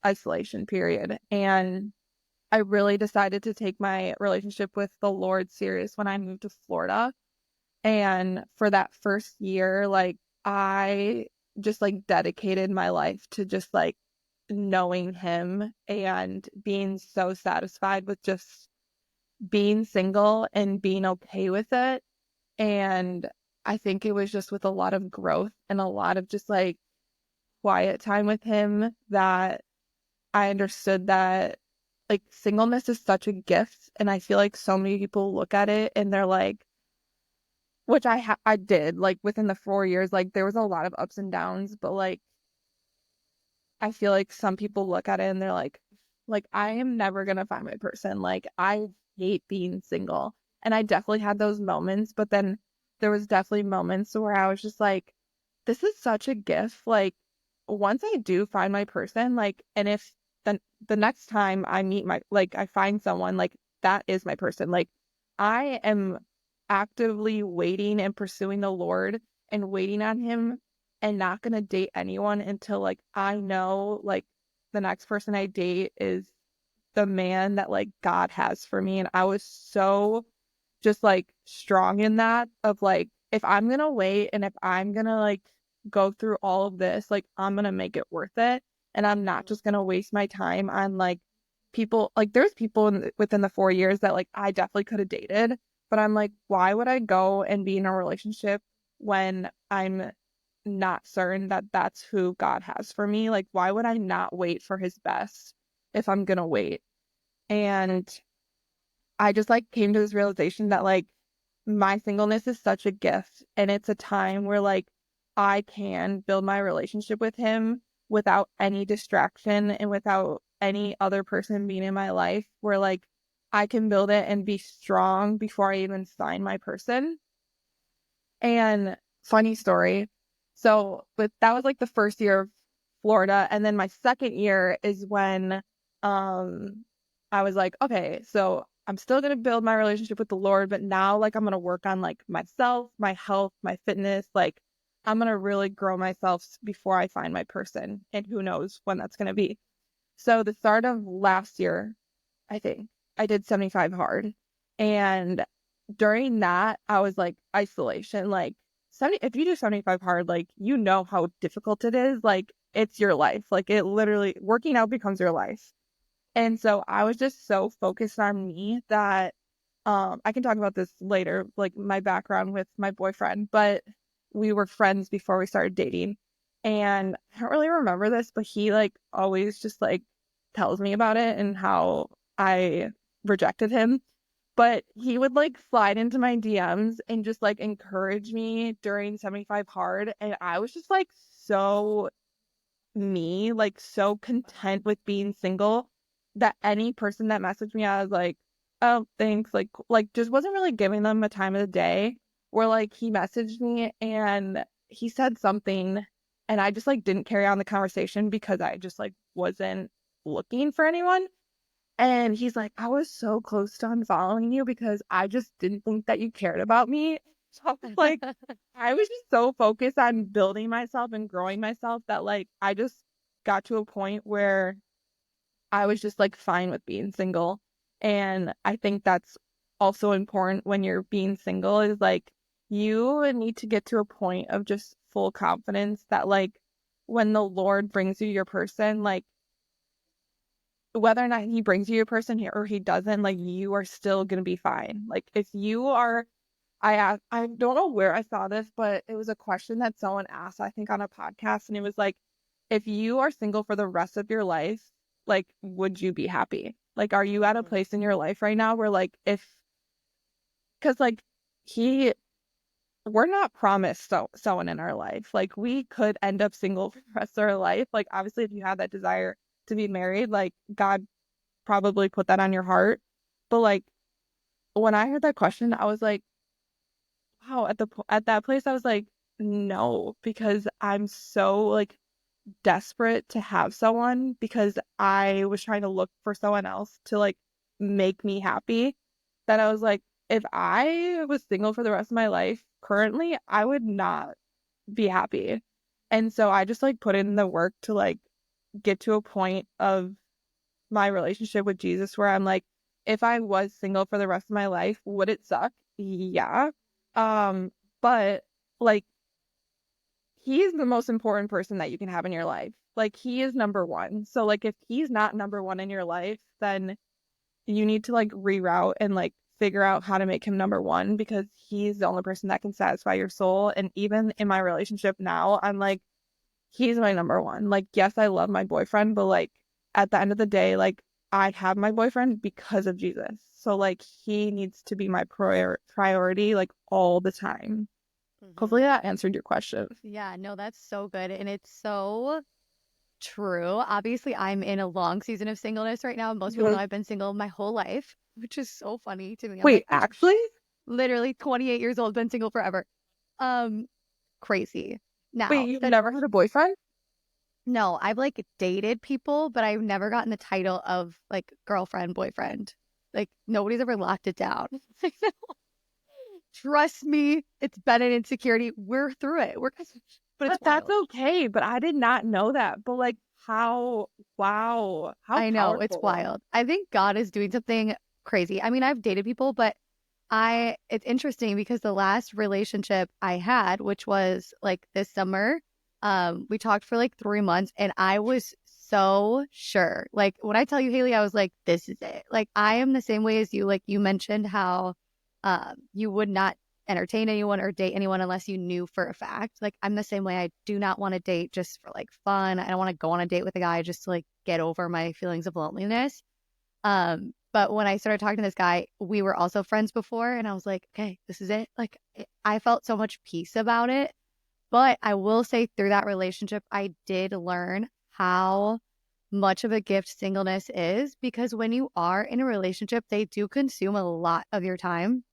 B: isolation period. And I really decided to take my relationship with the Lord serious when I moved to Florida. And for that first year, like I just like dedicated my life to just like knowing him and being so satisfied with just being single and being okay with it. And I think it was just with a lot of growth and a lot of just like quiet time with him that I understood that like singleness is such a gift. And I feel like so many people look at it and they're like, which I did like within the 4 years, like there was a lot of ups and downs, but like I feel like some people look at it and they're like I am never gonna find my person. Like I hate being single. And I definitely had those moments, but then there was definitely moments where I was just like, this is such a gift. Like once I do find my person, like and if the next time I meet my like I find someone, like that is my person. Like I am actively waiting and pursuing the Lord and waiting on him and not gonna date anyone until like I know like the next person I date is the man that like God has for me. And I was so just like strong in that of like if I'm gonna wait and if I'm gonna like go through all of this, like I'm gonna make it worth it. And I'm not just gonna waste my time on like people like there's people within the 4 years that like I definitely could have dated, but I'm like, why would I go and be in a relationship when I'm not certain that that's who God has for me? Like, why would I not wait for his best if I'm gonna wait? And I just like came to this realization that like my singleness is such a gift and it's a time where like I can build my relationship with him without any distraction and without any other person being in my life where like I can build it and be strong before I even find my person. And funny story. So, but that was like the first year of Florida. And then my second year is when um I was like, okay, so I'm still gonna build my relationship with the Lord, but now like I'm gonna work on like myself, my health, my fitness, like I'm gonna really grow myself before I find my person. And who knows when that's gonna be. So the start of last year, I think. I did 75 hard. And during that, I was like isolation. Like 70, if you do 75 hard, like you know how difficult it is. Like it's your life. Like it literally working out becomes your life. And so I was just so focused on me that I can talk about this later, like my background with my boyfriend, but we were friends before we started dating. And I don't really remember this, but he like always just like tells me about it and how I rejected him. But he would like slide into my DMs and just like encourage me during 75 hard. And I was just like so me, like so content with being single that any person that messaged me, I was like, oh, thanks. Like just wasn't really giving them a time of the day. Where like he messaged me and he said something and I just like didn't carry on the conversation because I just like wasn't looking for anyone. And he's like, I was so close to unfollowing you because I just didn't think that you cared about me. So I was like, I was just so focused on building myself and growing myself that like I just got to a point where I was just like fine with being single. And I think that's also important when you're being single is like you need to get to a point of just full confidence that like when the Lord brings you your person, like whether or not he brings you a person here or he doesn't, like you are still gonna be fine. Like if you are, I don't know where I saw this, but it was a question that someone asked, I think on a podcast, and it was like, if you are single for the rest of your life, like would you be happy? Like, are you at a place in your life right now where like if, because like he, we're not promised someone in our life. Like we could end up single for the rest of our life. Like obviously, if you have that desire to be married, like God probably put that on your heart. But like when I heard that question, I was like, wow, at that place I was like, no, because I'm so like desperate to have someone because I was trying to look for someone else to like make me happy that I was like, if I was single for the rest of my life currently, I would not be happy. And so I just like put in the work to like get to a point of my relationship with Jesus where I'm like, if I was single for the rest of my life, would it suck? Yeah. Um, but like he's the most important person that you can have in your life. Like he is number one. So like if he's not number one in your life, then you need to like reroute and like figure out how to make him number one because he's the only person that can satisfy your soul. And even in my relationship now, I'm like, he's my number one. Like, yes, I love my boyfriend, but like at the end of the day, like I have my boyfriend because of Jesus. So like he needs to be my priority like all the time.
A: Hmm.
B: Hopefully that answered your question.
A: Yeah, no, that's so good. And it's so true. Obviously, I'm in a long season of singleness right now. Most people know
B: Mhm.
A: I've been single my whole life, which is so funny to me. I'm
B: Wait,
A: like,
B: actually?
A: literally 28 years old, been single forever. Um, Crazy.
B: Wait,
A: Now,
B: you've
A: that
B: never had a boyfriend?
A: no, I've like dated people, but I've never gotten the title of like girlfriend, boyfriend. Like nobody's ever locked it down. Trust me, it's been an insecurity. We're through it. But it's
B: But that's
A: wild.
B: okay. But I did not know that. But like how, wow, how
A: I know it's
B: powerful.
A: wild. I think God is doing something crazy. I mean, I've dated people, but it's interesting because the last relationship I had, which was like this summer, we talked for like 3 months and I was so sure. Like when I tell you, Haley, I was like, this is it. Like I am the same way as you. Like you mentioned how you would not entertain anyone or date anyone unless you knew for a fact. Like I'm the same way. I do not want to date just for like fun. I don't want to go on a date with a guy just to like get over my feelings of loneliness. But when I started talking to this guy, we were also friends before, and I was like, okay, this is it. Like, I felt so much peace about it. But I will say, through that relationship, I did learn how much of a gift singleness is because when you are in a relationship, they do consume a lot of your time.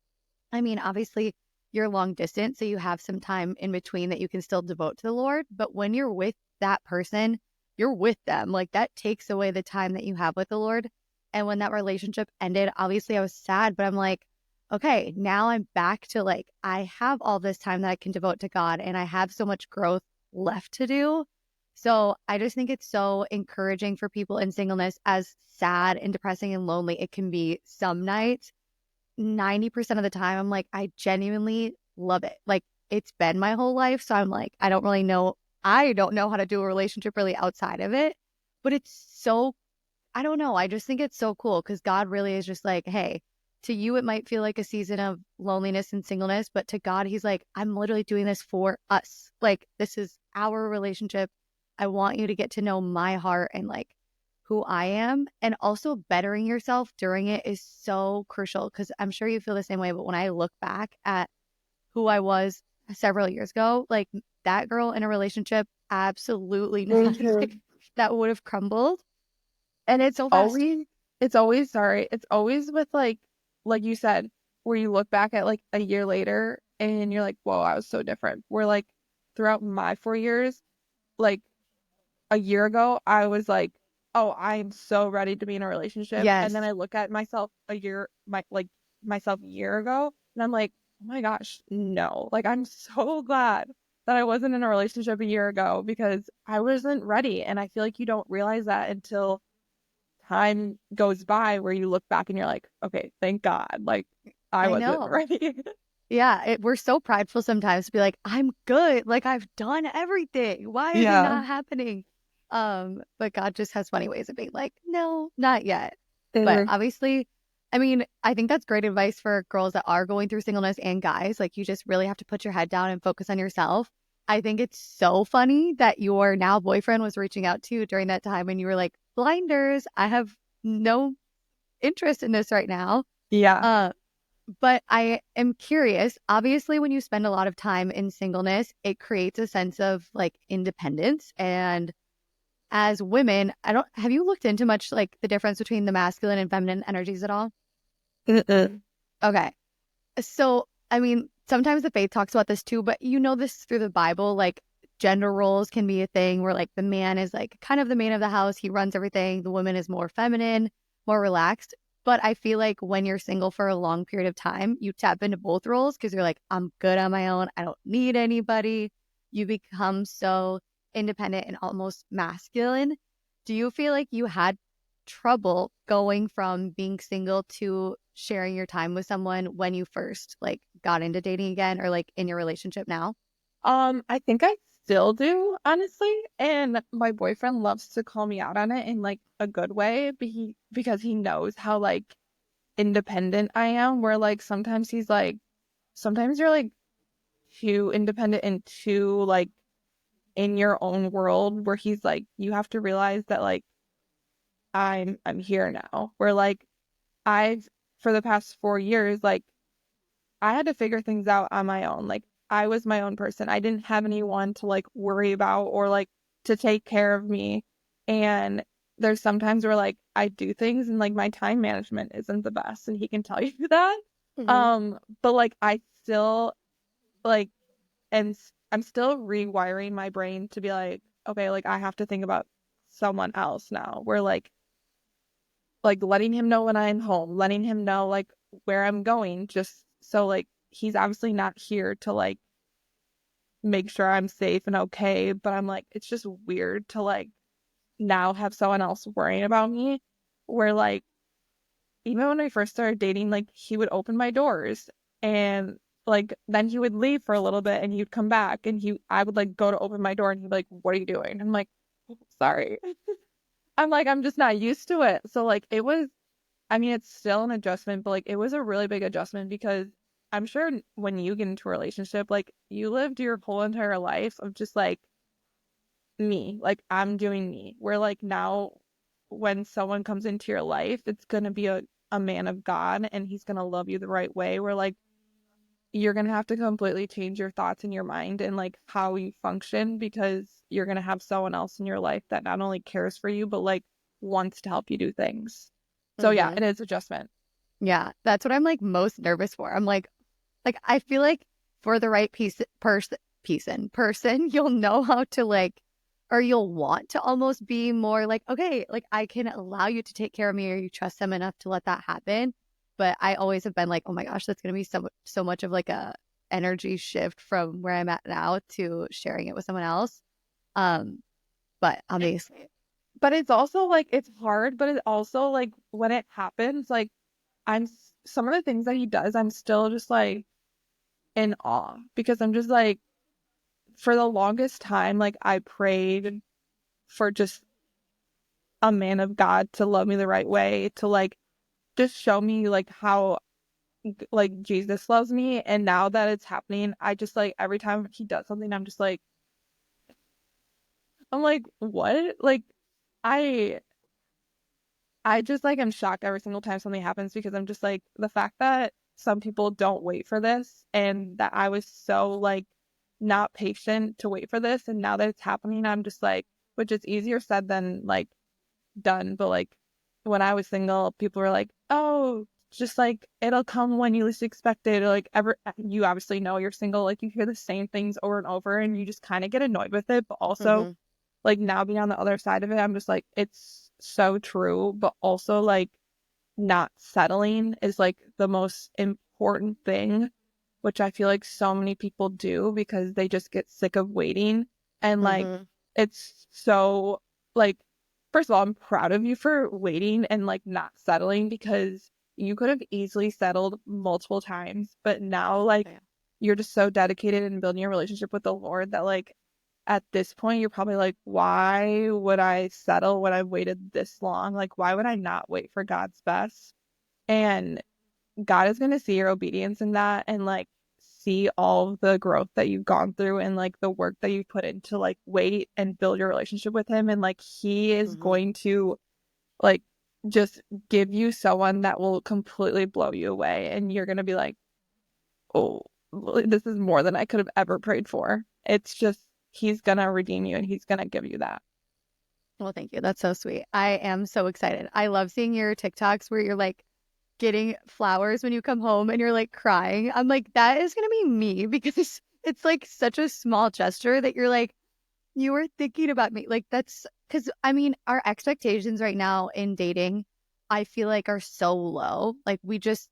A: I mean, obviously, you're long distance, so you have some time in between that you can still devote to the Lord. But when you're with that person, you're with them. Like that takes away the time that you have with the Lord. And when that relationship ended, obviously I was sad, but I'm like, okay, now I'm back to like, I have all this time that I can devote to God and I have so much growth left to do. So I just think it's so encouraging for people in singleness, as sad and depressing and lonely it can be some nights. 90% of the time, I'm like, I genuinely love it. Like, it's been my whole life. So I'm like, I don't know how to do a relationship really outside of it. But it's so, I don't know. I just think it's so cool because God really is just like, hey, to you, it might feel like a season of loneliness and singleness, but to God, He's like, I'm literally doing this for us. Like, this is our relationship. I want you to get to know my heart and like who I am. And also bettering yourself during it is so crucial because I'm sure you feel the same way. But when I look back at who I was several years ago, like that girl in a relationship, absolutely not.
B: Mhm.
A: That would have crumbled
B: And
A: so fast.
B: it's always with like you said, where you look back at like a year later and you're like, whoa, I was so different. Where like throughout my 4 years, like a year ago, I was like, oh, I'm so ready to be in a relationship. And then
A: Yes,
B: I look at myself myself a year ago, and I'm like, oh my gosh, no. Like I'm so glad that I wasn't in a relationship a year ago because I wasn't ready. And I feel like you don't realize that until time goes by where you look back and you're like, okay, thank God. Like I
A: I
B: wasn't
A: know.
B: ready.
A: Yeah, we're so prideful sometimes to be like, I'm good. Like I've done everything. Why is it
B: Yeah.
A: not happening? But God just has funny ways of being like, no, not yet. But
B: Mhm.
A: obviously, I mean, I think that's great advice for girls that are going through singleness and guys. Like you just really have to put your head down and focus on yourself. I think it's so funny that your now boyfriend was reaching out to you during that time and you were like, blinders, I have no interest in this right now.
B: Yeah.
A: Uh, but I am curious. Obviously, when you spend a lot of time in singleness, it creates a sense of like independence. And as women, I don't have you looked into much like the difference between the masculine and feminine energies at all?
B: Mm-mm.
A: Okay. So, I mean, sometimes the faith talks about this too, but you know this through the Bible, like gender roles can be a thing where like the man is like kind of the man of the house, he runs everything, the woman is more feminine, more relaxed. But I feel like when you're single for a long period of time, you tap into both roles because you're like, I'm good on my own. I don't need anybody. You become so independent and almost masculine. Do you feel like you had trouble going from being single to sharing your time with someone when you first like got into dating again or like in your relationship now?
B: I think I still do, honestly. And my boyfriend loves to call me out on it in like a good way, because he knows how like independent I am, where like sometimes he's like, sometimes you're like too independent and too like in your own world, where he's like, you have to realize that like I'm here now. Where like I've for the past 4 years, like I had to figure things out on my own. Like I was my own person. I didn't have anyone to like worry about or like to take care of me. And there's sometimes where like I do things and like my time management isn't the best, and he can tell you that.
A: Hmm.
B: But like I still like I'm still rewiring my brain to be like, okay, like I have to think about someone else now. Where like letting him know when I'm home, letting him know like where I'm going, just so like he's obviously not here to like make sure I'm safe and okay, but I'm like it's just weird to like now have someone else worrying about me, where like even when we first started dating, like he would open my doors, and like then he would leave for a little bit and he'd come back, and he I would like go to open my door and he'd be like, "What are you doing?" I'm like, "Sorry." I'm like, I'm just not used to it. So like it was, I mean, it's still an adjustment, but like it was a really big adjustment, because I'm sure when you get into a relationship, like you lived your whole entire life of just like me, like I'm doing me. Where like now when someone comes into your life, it's gonna be a man of God, and he's gonna love you the right way. Where like you're gonna have to completely change your thoughts in your mind and like how you function, because you're gonna have someone else in your life that not only cares for you, but like wants to help you do things. So yeah,
A: Hmm.
B: it is adjustment.
A: Yeah, that's what I'm like most nervous for. I'm like I feel like for the right person, you'll know how to like, or you'll want to almost be more like, okay, like I can allow you to take care of me, or you trust them enough to let that happen. But I always have been like, oh my gosh, that's gonna be so much of like a energy shift from where I'm at now to sharing it with someone else. Um, but obviously,
B: But it's also like it's hard, but it's also like when it happens, like some of the things that he does, I'm still just like in awe, because I'm just like for the longest time, like I prayed for just a man of God to love me the right way, to like just show me like how like Jesus loves me. And now that it's happening, I just like every time he does something, I'm like, what? Like I I just like am shocked every single time something happens, because I'm just like the fact that some people don't wait for this, and that I was so like not patient to wait for this, and now that it's happening, I'm just like, which is easier said than like done, but like when I was single, people were like, "Oh, just like it'll come when you least expect it." Or like ever you obviously know you're single, like you hear the same things over and over and you just kind of get annoyed with it, but also
A: hmm.
B: like now being on the other side of it, I'm just like it's so true, but also like not settling is like the most important thing, which I feel like so many people do because they just get sick of waiting. And like
A: Hmm.
B: it's so like first of all, I'm proud of you for waiting and like not settling, because you could have easily settled multiple times, but now like
A: Yeah.
B: you're just so dedicated in building your relationship with the Lord that like at this point you're probably like, why would I settle when I've waited this long? Like why would I not wait for God's best? And God is going to see your obedience in that, and like see all of the growth that you've gone through and like the work that you've put into like wait and build your relationship with him. And like he is
A: Hmm.
B: going to like just give you someone that will completely blow you away. And you're going to be like, oh, this is more than I could have ever prayed for. It's just, he's going to redeem you and he's going to give you that.
A: Well, thank you. That's so sweet. I am so excited. I love seeing your TikToks where you're like getting flowers when you come home and you're like crying. I'm like, that is gonna be me because it's like such a small gesture that you're like, you were thinking about me. Like that's because I mean, our expectations right now in dating, I feel like are so low. Like we just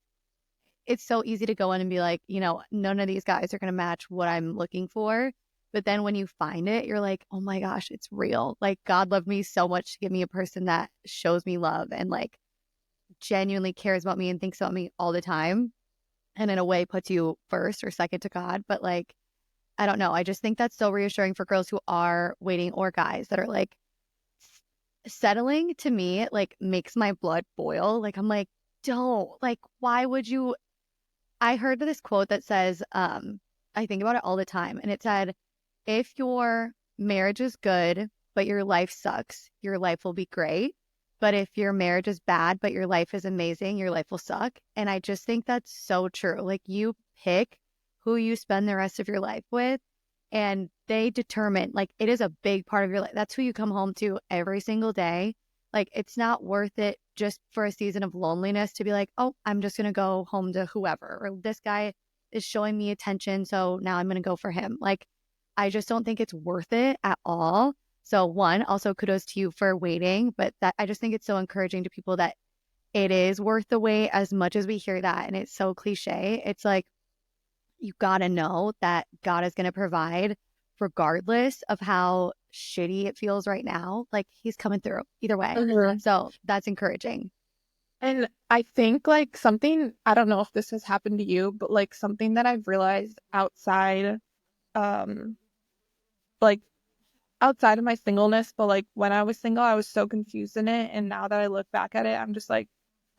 A: it's so easy to go in and be like, none of these guys are going to match what I'm looking for. But then when you find it, you're like, oh my gosh, it's real. Like, God loved me so much to give me a person that shows me love and like genuinely cares about me and thinks about me all the time. And in a way, puts you first or second to God. But like, I don't know. I just think that's so reassuring for girls who are waiting or guys that are like settling to me. It like makes my blood boil. Like, I'm like, don't, like, why would you I heard this quote that says, I think about it all the time, and it said, if your marriage is good, but your life sucks, your life will be great. But if your marriage is bad, but your life is amazing, your life will suck. And I just think that's so true. Like you pick who you spend the rest of your life with, and they determine, like, it is a big part of your life. That's who you come home to every single day. Like, it's not worth it just for a season of loneliness to be like, oh, I'm just going to go home to whoever, or this guy is showing me attention. So now I'm going to go for him. Like, I just don't think it's worth it at all. So, one, also kudos to you for waiting, but that I just think it's so encouraging to people that it is worth the wait as much as we hear that. And it's so cliche. It's like, you got to know that God is going to provide regardless of how shitty it feels right now. Like he's coming through either way.
B: Mhm.
A: So that's encouraging.
B: And I think like something, I don't know if this has happened to you, but like something that I've realized um, like outside of my singleness, but like when I was single, I was so confused in it. And now that I look back at it, I'm just like,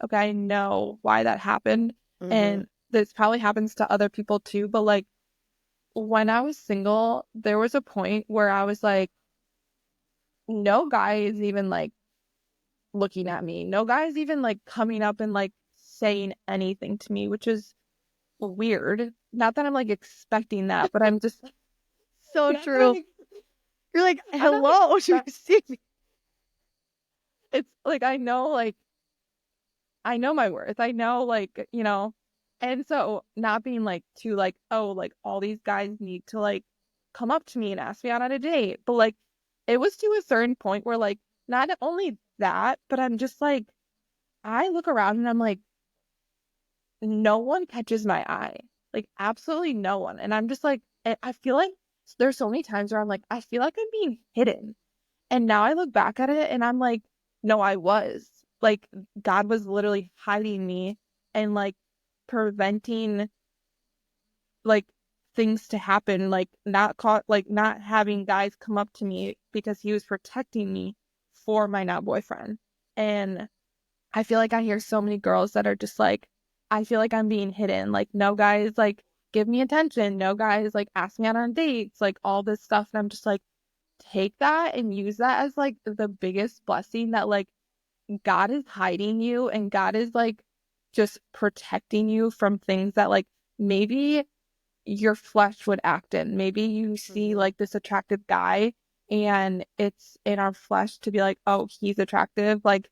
B: okay, I know why that happened.
A: Mm-hmm.
B: And this probably happens to other people too. But like when I was single, there was a point where I was like, no guy is even like looking at me. No guy is even like coming up and like saying anything to me, which is weird. Not that I'm like expecting that, but I'm just
A: So
B: not that
A: true. You're like,
B: I'm not
A: hello, do you
B: expect
A: see me?
B: it's like I know my worth. I know like, and so not being like too like, oh, like all these guys need to like come up to me and ask me out on a date. But like it was to a certain point where like not only that, but I'm just like I look around and I'm like, no one catches my eye. Like absolutely no one. And I'm just like I feel like there's so many times where I'm like, I feel like I'm being hidden. And now I look back at it and I'm like, no, I was. Like God was literally hiding me and like preventing like things to happen, like not having guys come up to me because he was protecting me for my now boyfriend. And I feel like I hear so many girls that are just like, I feel like I'm being hidden. Like no guys like give me attention. No guys like ask me out on dates, like all this stuff. And I'm just like, take that and use that as like the biggest blessing that like God is hiding you and God is like just protecting you from things that like maybe your flesh would act in. Maybe you see
A: Mm-hmm.
B: like this attractive guy and it's in our flesh to be like, oh, he's attractive. Like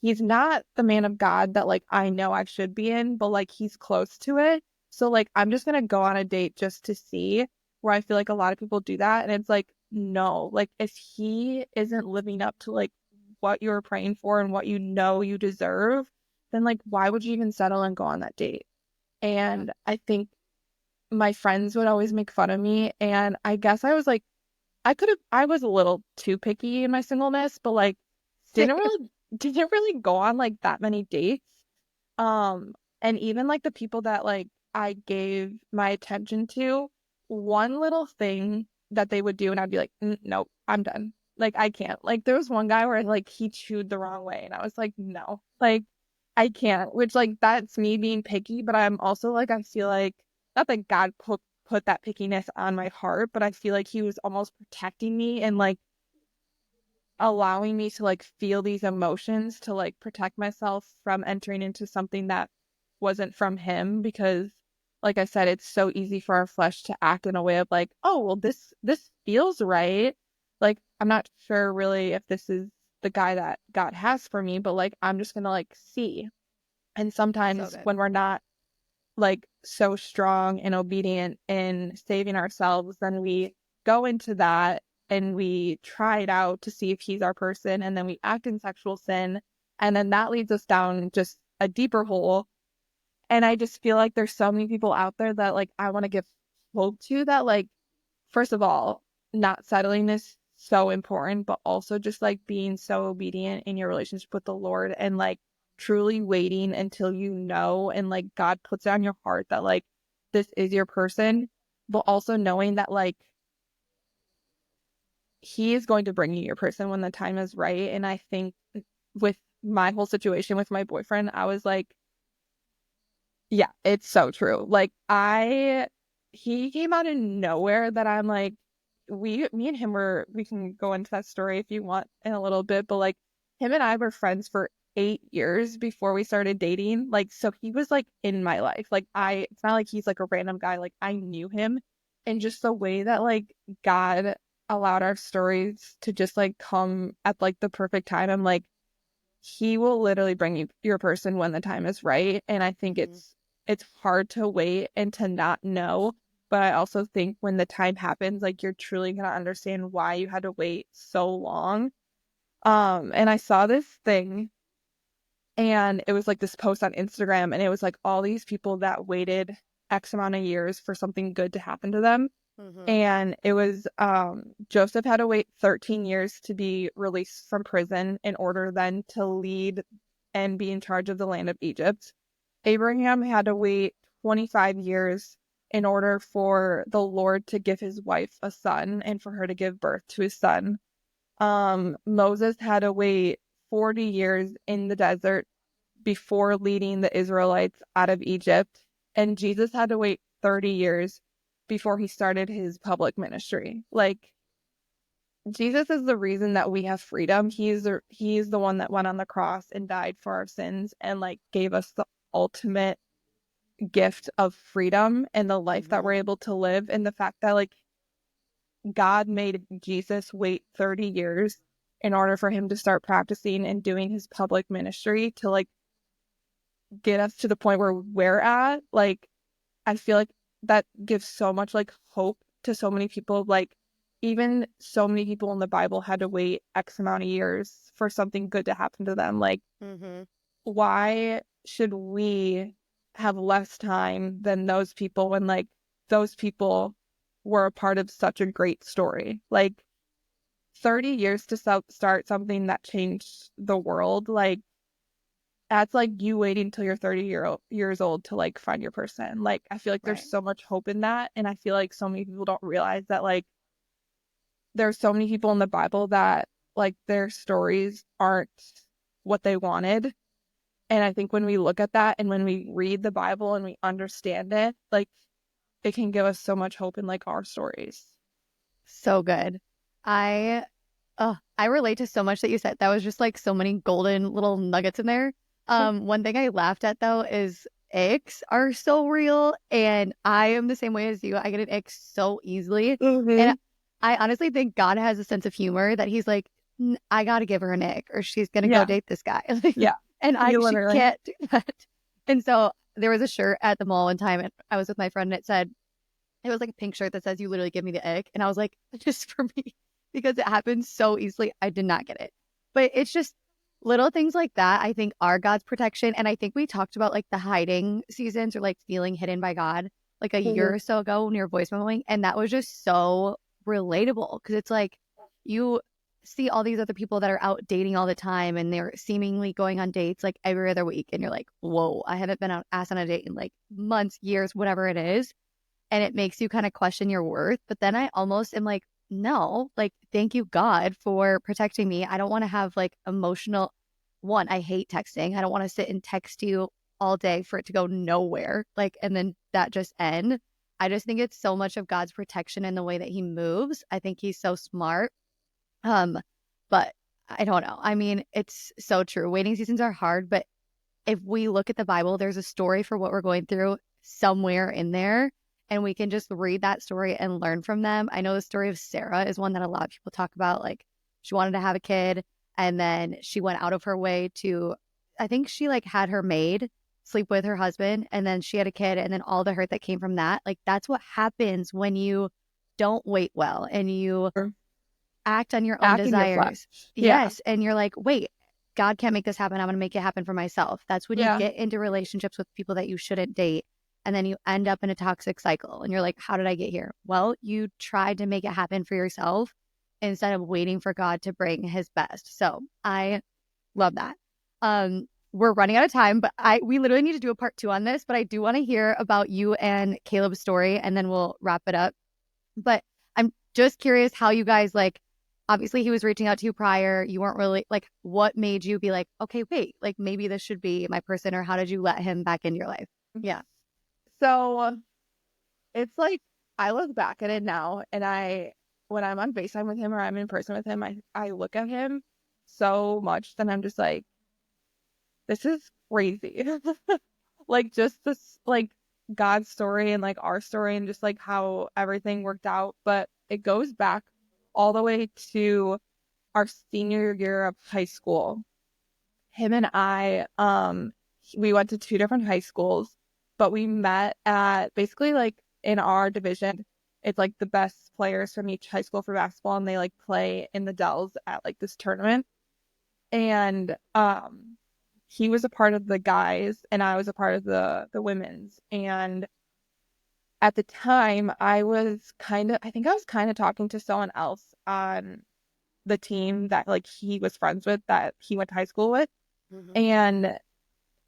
B: he's not the man of God that like I know I should be in, but like he's close to it. So like I'm just gonna go on a date just to see, where I feel like a lot of people do that. And it's like, no, like if he isn't living up to like what you're praying for and what you know you deserve, then like why would you even settle and go on that date?
A: Yeah.
B: And I think my friends would always make fun of me. And I guess I was like, I was a little too picky in my singleness, but like
A: Same.
B: didn't really go on like that many dates. Um, and even like the people that like I gave my attention to, one little thing that they would do, and I'd be like, nope, I'm done. Like I can't. Like there was one guy where like he chewed the wrong way, and I was like, no, like I can't. Which like that's me being picky, but I'm also like I feel like not that God put that pickiness on my heart, but I feel like he was almost protecting me and like allowing me to like feel these emotions to like protect myself from entering into something that wasn't from him, because like I said, it's so easy for our flesh to act in a way of like, oh well, this feels right. Like I'm not sure really if this is the guy that God has for me, but like I'm just gonna like see. And
A: So
B: sometimes
A: good.
B: when we're not like so strong and obedient in saving ourselves, then we go into that and we try it out to see if he's our person, and then we act in sexual sin, and then that leads us down just a deeper hole. And I just feel like there's so many people out there that like I want to give hope to, that like, first of all, not settling is so important, but also just like being so obedient in your relationship with the Lord, and like truly waiting until you know and like God puts it on your heart that like this is your person, but also knowing that like he is going to bring you your person when the time is right. And I think with my whole situation with my boyfriend, I was like, yeah, it's so true. Like he came out of nowhere that I'm like, me and him we can go into that story if you want in a little bit, but like him and I were friends for 8 years before we started dating. Like, so he was like in my life. Like it's not like he's like a random guy. Like I knew him, and just the way that like God allowed our stories to just like come at like the perfect time. I'm like, he will literally bring you your person when the time is right. And I think
A: Hmm.
B: it's hard to wait and to not know. But I also think when the time happens, like you're truly gonna understand why you had to wait so long. And I saw this thing, and it was like this post on Instagram, and it was like all these people that waited X amount of years for something good to happen to them.
A: Hmm.
B: And it was Joseph had to wait 13 years to be released from prison in order then to lead and be in charge of the land of Egypt. Abraham had to wait 25 years in order for the Lord to give his wife a son and for her to give birth to his son. Moses had to wait 40 years in the desert before leading the Israelites out of Egypt. And Jesus had to wait 30 years before he started his public ministry. Like, Jesus is the reason that we have freedom. He is the one that went on the cross and died for our sins and like gave us the ultimate gift of freedom and the life that
A: Hmm.
B: we're able to live. And the fact that like God made Jesus wait 30 years in order for him to start practicing and doing his public ministry to like get us to the point where we're at, like I feel like that gives so much like hope to so many people. Like even so many people in the Bible had to wait X amount of years for something good to happen to them. Like
A: Hmm.
B: why should we have less time than those people when like those people were a part of such a great story? Like 30 years to start something that changed the world. Like that's like you waiting till you're 30 years old to like find your person. Like I feel like there's
A: Right.
B: so much hope in that, and I feel like so many people don't realize that like there's so many people in the Bible that like their stories aren't what they wanted. And I think when we look at that and when we read the Bible and we understand it, like it can give us so much hope in like our stories.
A: So good. I I relate to so much that you said. That was just like so many golden little nuggets in there. One thing I laughed at though is icks are so real, and I am the same way as you. I get an ick so easily, and
B: Mm-hmm.
A: I honestly think God has a sense of humor that He's like, I got to give her an ick, or she's gonna go
B: Yeah.
A: date this guy,
B: Yeah.
A: and
B: You
A: she
B: literally.
A: can't do that. And so there was a shirt at the mall one time, and I was with my friend, and it was like a pink shirt that says, "You literally give me the ick," and I was like, just for me, because it happens so easily. I did not get it, but it's just little things like that. I think are God's protection, and I think we talked about like the hiding seasons or like feeling hidden by God like a year
B: Mm-hmm.
A: or so ago when you were voice memoing, and that was just so relatable because it's like you see all these other people that are out dating all the time and they're seemingly going on dates like every other week, and you're like, whoa, I haven't been asked on a date in like months, years, whatever it is, and it makes you kind of question your worth. But then I almost am like, no, like, thank you, God, for protecting me. I don't want to have like emotional one. I hate texting. I don't want to sit and text you all day for it to go nowhere. Like, and then that just end. I just think it's so much of God's protection in the way that he moves. I think he's so smart. Um, but I don't know. I mean, it's so true. Waiting seasons are hard, but if we look at the Bible, there's a story for what we're going through somewhere in there, and we can just read that story and learn from them. I know the story of Sarah is one that a lot of people talk about. Like, she wanted to have a kid, and then she went out of her way to, I think she like had her maid sleep with her husband, and then she had a kid, and then all the hurt that came from that. Like, that's what happens when you don't wait well and you
B: Or
A: act on your own
B: act in your flesh.
A: desires.
B: Yeah.
A: Yes. And you're like, wait, God can't make this happen. I'm going to make it happen for myself. That's when you
B: Yeah.
A: get into relationships with people that you shouldn't date. And then you end up in a toxic cycle. And you're like, how did I get here? Well, you tried to make it happen for yourself instead of waiting for God to bring his best. So I love that. We're running out of time, but we literally need to do a part 2 on this. But I do want to hear about you and Caleb's story, and then we'll wrap it up. But I'm just curious how you guys like, obviously he was reaching out to you prior. You weren't really like, what made you be like, okay, wait, like maybe this should be my person, or how did you let him back into your life? Yeah.
B: So it's like I look back at it now, and when I'm on FaceTime with him or I'm in person with him, I look at him so much that I'm just like, this is crazy. Like just this like God's story and like our story and just like how everything worked out. But it goes back all the way to our senior year of high school. Him and I, we went to two different high schools, but we met at basically like in our division. It's like the best players from each high school for basketball, and they like play in the Dells at like this tournament. And he was a part of the guys and I was a part of the women's. And at the time I think I was kind of talking to someone else on the team that like he was friends with, that he went to high school with.
A: Mm-hmm.
B: And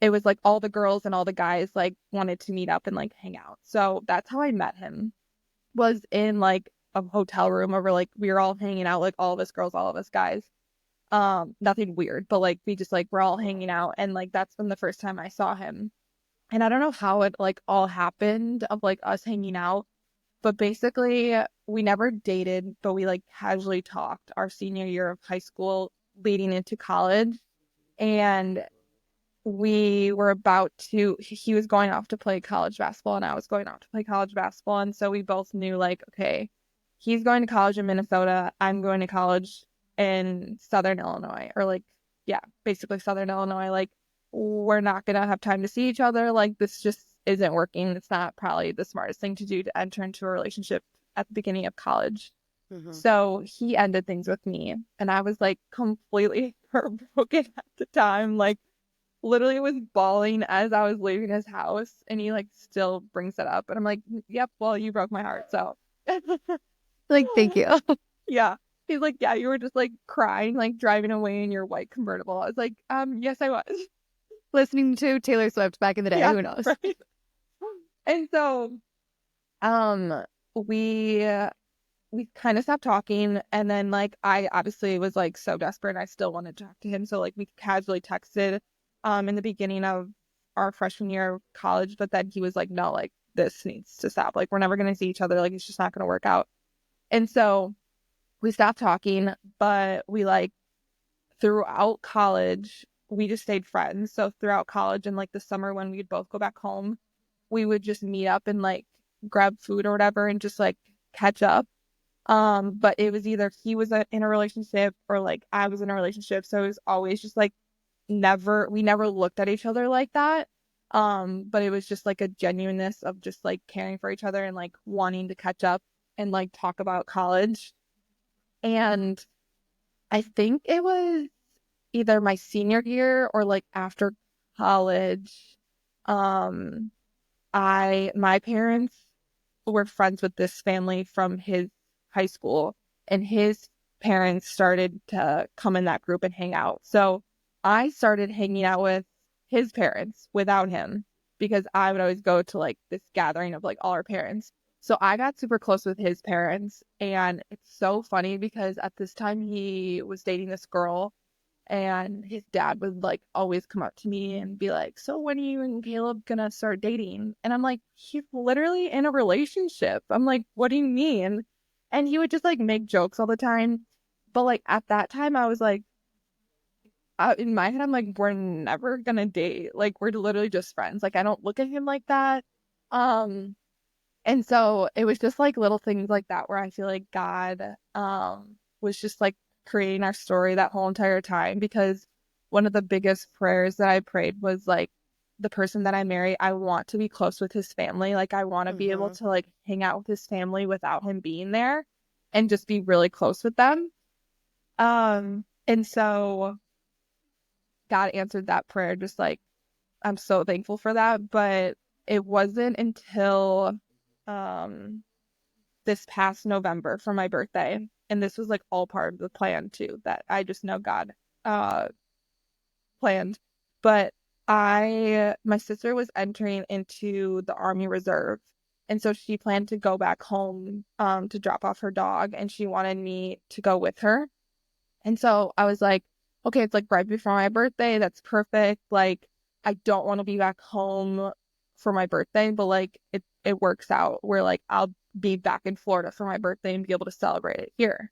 B: it was like all the girls and all the guys like wanted to meet up and like hang out. So that's how I met him. Was in like a hotel room over like we were all hanging out, like all of us girls, all of us guys. Nothing weird, but like we just like we're all hanging out, and like that's been the first time I saw him. And I don't know how it like all happened of like us hanging out, but basically we never dated, but we like casually talked our senior year of high school leading into college. And we were about to he was going off to play college basketball and I was going off to play college basketball, and so we both knew like, okay, he's going to college in Minnesota, I'm going to college in Southern Illinois, or like, yeah, basically Southern Illinois. Like, we're not gonna have time to see each other, like this just isn't working. It's not probably the smartest thing to do to enter into a relationship at the beginning of college.
A: Mm-hmm.
B: So he ended things with me, and I was like completely heartbroken at the time, like literally was bawling as I was leaving his house, and he like still brings it up, and I'm like, yep, well, you broke my heart, so
A: Like, thank you.
B: yeah. He's like, yeah, you were just like crying, like driving away in your white convertible. I was like, yes, I was.
A: Listening to Taylor Swift back in the day.
B: Yeah,
A: Who knows?
B: right. And so, um, we we kind of stopped talking, and then like I obviously was like so desperate, I still wanted to talk to him, so like we casually texted in the beginning of our freshman year of college, but then he was like, no, like this needs to stop, like we're never going to see each other, like it's just not going to work out. And so we stopped talking, but we like throughout college we just stayed friends. So throughout college and like the summer when we'd both go back home, we would just meet up and like grab food or whatever and just like catch up. But it was either he was in a relationship or like I was in a relationship. So it was always just like we never looked at each other like that. But it was just like a genuineness of just like caring for each other and like wanting to catch up and like talk about college. And I think it was either my senior year or like after college. Um, my parents were friends with this family from his high school, and his parents started to come in that group and hang out. So I started hanging out with his parents without him because I would always go to like this gathering of like all our parents. So I got super close with his parents, and it's so funny because at this time he was dating this girl, and his dad would like always come up to me and be like, so when are you and Caleb gonna start dating? And I'm like, he's literally in a relationship. I'm like, what do you mean? And he would just like make jokes all the time. But like at that time, I was like, in my head, I'm like, we're never gonna date. Like, we're literally just friends. Like, I don't look at him like that. Um, and so it was just like little things like that where I feel like God was just like creating our story that whole entire time, because one of the biggest prayers that I prayed was like the person that I marry, I want to be close with his family. Like I want to be able
A: Mm-hmm.
B: to like hang out with his family without him being there and just be really close with them. And so God answered that prayer, just like I'm so thankful for that. But it wasn't until um this past November for my birthday, and this was like all part of the plan too, that I just know God uh planned. But my sister was entering into the Army Reserve. And so she planned to go back home to drop off her dog, and she wanted me to go with her. And so I was like, okay, it's like right before my birthday. That's perfect. Like, I don't want to be back home for my birthday, but like it works out where like I'll be back in Florida for my birthday and be able to celebrate it here.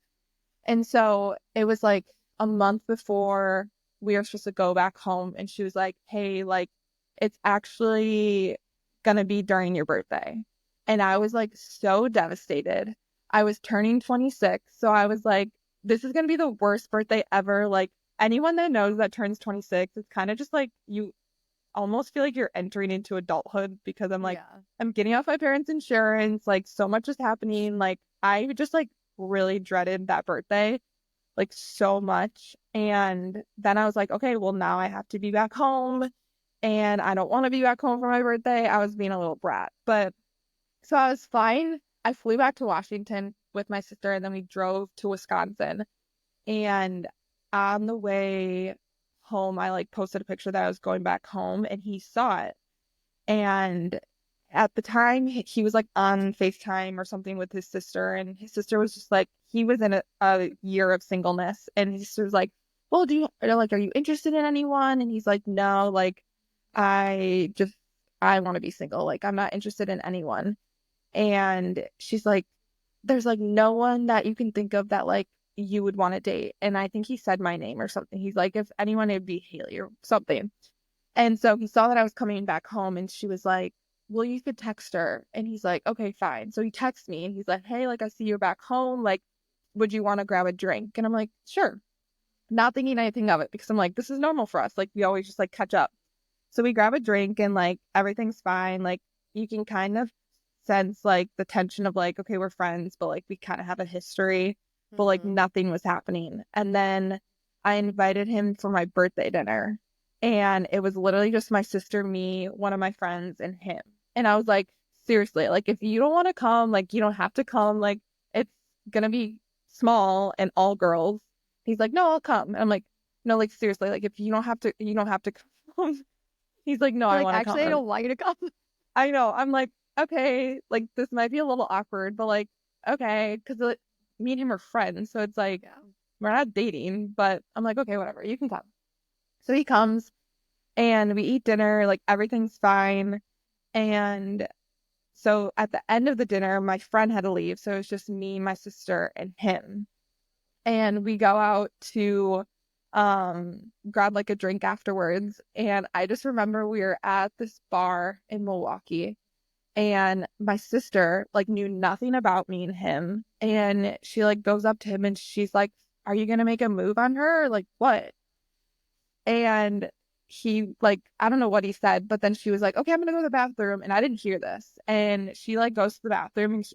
B: And so it was like a month before we were supposed to go back home, and she was like, hey, like it's actually gonna be during your birthday. And I was like so devastated. I was turning 26, so I was like, this is gonna be the worst birthday ever. Like anyone that knows that turns 26, it's kind of just like you almost feel like you're entering into adulthood, because I'm like,
A: Yeah.
B: I'm getting off my parents' insurance, like so much is happening. Like I just like really dreaded that birthday like so much. And then I was like, okay, well now I have to be back home, and I don't want to be back home for my birthday. I was being a little brat. But so I was fine. I flew back to Washington with my sister, and then we drove to Wisconsin. And on the way home, I like posted a picture that I was going back home, and he saw it. And at the time, he was like on FaceTime or something with his sister, and his sister was just like, he was in a year of singleness, and his sister was like, well, are you interested in anyone? And he's like, no, like, I just, I want to be single. Like, I'm not interested in anyone. And she's like, there's like no one that you can think of that like you would want to date. And I think he said my name or something. He's like, if anyone, it'd be Hailey or something. And so he saw that I was coming back home, and she was like, well, you could text her. And he's like, okay, fine. So he texts me, and he's like, hey, like, I see you're back home. Like, would you want to grab a drink? And I'm like, sure. Not thinking anything of it, because I'm like, this is normal for us. Like, we always just like catch up. So we grab a drink, and like everything's fine. Like, you can kind of sense like the tension of like, okay, we're friends, but like we kind of have a history, but like
A: Mm-hmm.
B: nothing was happening. And then I invited him for my birthday dinner, and it was literally just my sister, me, one of my friends, and him. And I was like, seriously, like if you don't want to come, like you don't have to come. Like it's gonna be small and all girls. He's like, no, I'll come. And I'm like, no, like seriously, like if you don't have to, you don't have to come. He's like, no,
A: You're
B: I
A: like,
B: want to
A: actually, I
B: come.
A: don't want you to come.
B: I know. I'm like, okay, like this might be a little awkward, but like, okay, because me and him are friends, so it's like
A: Yeah.
B: we're not dating, but I'm like, okay, whatever, you can come. So he comes, and we eat dinner, like everything's fine. And so at the end of the dinner, my friend had to leave, so it's just me, my sister, and him. And we go out to grab like a drink afterwards. And I just remember we were at this bar in Milwaukee, and my sister like knew nothing about me and him, and she like goes up to him, and she's like, are you gonna make a move on her, or like what? And he like, I don't know what he said, but then she was like, okay, I'm gonna go to the bathroom. And I didn't hear this, and she like goes to the bathroom, and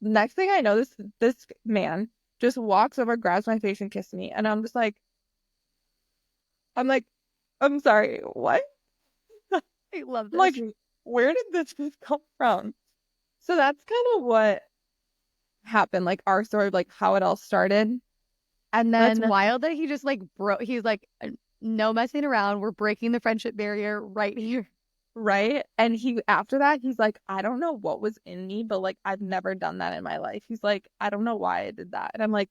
B: next thing I know, this man just walks over, grabs my face, and kisses me. And I'm like, I'm sorry, what? I'm
A: I love
B: like,
A: this.
B: where did this come from? So that's kind of what happened, like our story of like how it all started. And
A: That's
B: then,
A: wild that he just like broke. He's like, no messing around. We're breaking the friendship barrier right here.
B: right? And he, after that, he's like, I don't know what was in me, but like, I've never done that in my life. He's like, I don't know why I did that. And I'm like,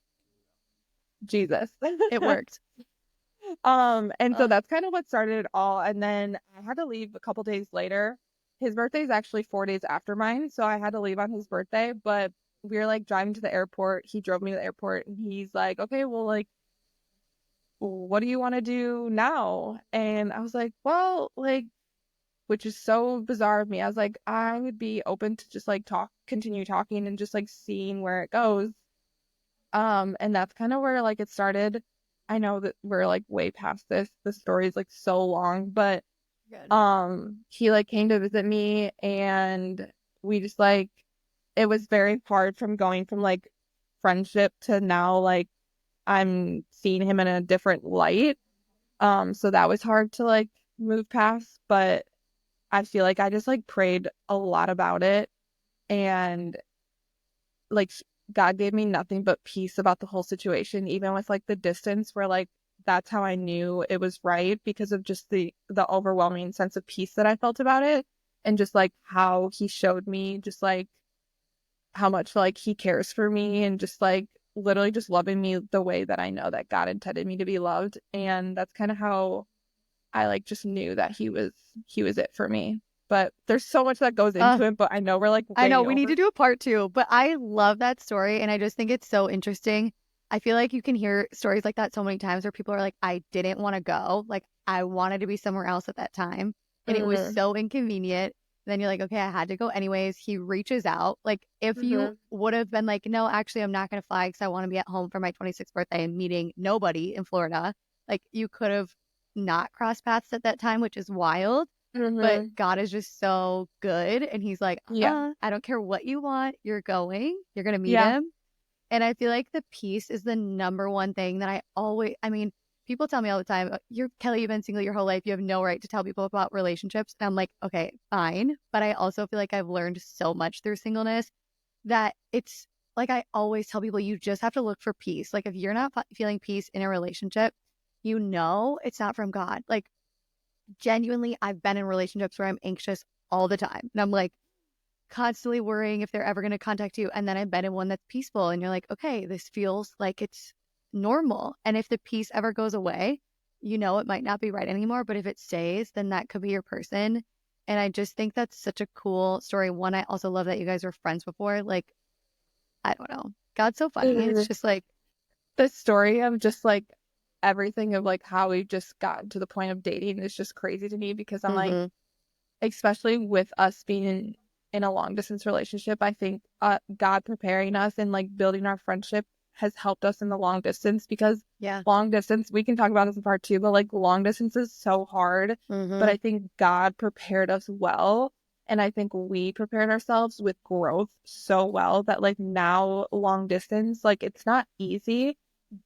B: Jesus.
A: It worked.
B: And so
A: Uh,
B: that's kind of what started it all. And then I had to leave a couple days later. His birthday is actually 4 days after mine, so I had to leave on his birthday. But we were like driving to the airport. He drove me to the airport, and he's like, okay, well, like, what do you want to do now? And I was like, well, like, which is so bizarre of me. I was like, I would be open to just like continue talking and just like seeing where it goes. And that's kind of where like it started. I know that we're like way past this. The story is like so long, but
A: Good.
B: He like came to visit me, and we just like, it was very hard from going from like friendship to now like I'm seeing him in a different light. So that was hard to like move past, but I feel like I just like prayed a lot about it, and like God gave me nothing but peace about the whole situation, even with like the distance, where like that's how I knew it was right, because of just the overwhelming sense of peace that I felt about it, and just like how he showed me just like how much like he cares for me, and just like literally just loving me the way that I know that God intended me to be loved. And that's kind of how I like just knew that he was it for me. But there's so much that goes
A: Uh,
B: into it, but I know we're like
A: I know
B: way
A: we need to
B: over.
A: do a part two, but I love that story and I just think it's so interesting. I feel like you can hear stories like that so many times where people are like, I didn't want to go. Like, I wanted to be somewhere else at that time. And it was
B: Mhm.
A: so inconvenient. Then you're like, okay, I had to go anyways. He reaches out. Like, if you
B: Mhm.
A: would have been like, no, actually, I'm not going to fly because I want to be at home for my 26th birthday and meeting nobody in Florida, like, you could have not crossed paths at that time, which is wild. But
B: Mhm.
A: God is just so good. And he's like,
B: Yeah.
A: I don't care what you want. You're going, you're going to meet
B: Yeah.
A: him. And I feel like the peace is the number one thing that I mean, people tell me all the time, you're Kelly, you've been single your whole life. You have no right to tell people about relationships. And I'm like, okay, fine. But I also feel like I've learned so much through singleness that it's like I always tell people, you just have to look for peace. Like, if you're not feeling peace in a relationship, you know it's not from God. Like, genuinely, I've been in relationships where I'm anxious all the time. And I'm like constantly worrying if they're ever going to contact you. And then I've been in one that's peaceful. And you're like, okay, this feels like it's normal. And if the peace ever goes away, you know, it might not be right anymore. But if it stays, then that could be your person. And I just think that's such a cool story. One, I also love that you guys were friends before. Like, I don't know. God's so funny. It's
B: Mhm.
A: just like,
B: The story of just like everything of like how we just gotten to the point of dating is just crazy to me, because I'm like,
A: mm-hmm.
B: especially with us being in a long distance relationship, I think God preparing us and like building our friendship has helped us in the long distance, because
A: Yeah.
B: long distance, we can talk about this in part two, but like long distance is so hard. But
A: Mm-hmm.
B: I think God prepared us well. And I think we prepared ourselves with growth so well that like now long distance, like it's not easy,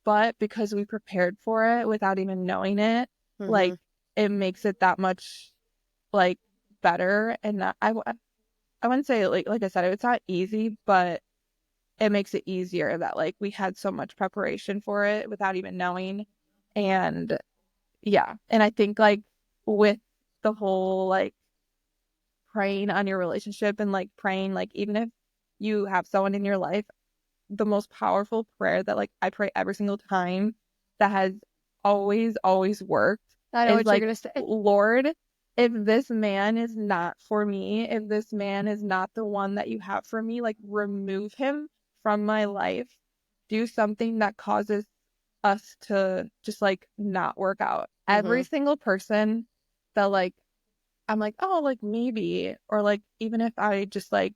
B: but because we prepared for it without even knowing it,
A: Mm-hmm.
B: like it makes it that much like better. And I wouldn't say like I said, it's not easy, but it makes it easier that like we had so much preparation for it without even knowing. And yeah, and I think like with the whole like praying on your relationship, and like praying like even if you have someone in your life, the most powerful prayer that like I pray every single time, that has always worked,
A: I know
B: is
A: what you're
B: like,
A: going to say.
B: Lord, if this man is not for me, if this man is not the one that you have for me, like remove him from my life. Do something that causes us to just like not work out.
A: Mm-hmm.
B: Every single person that like I'm like, oh, like maybe, or like even if I just like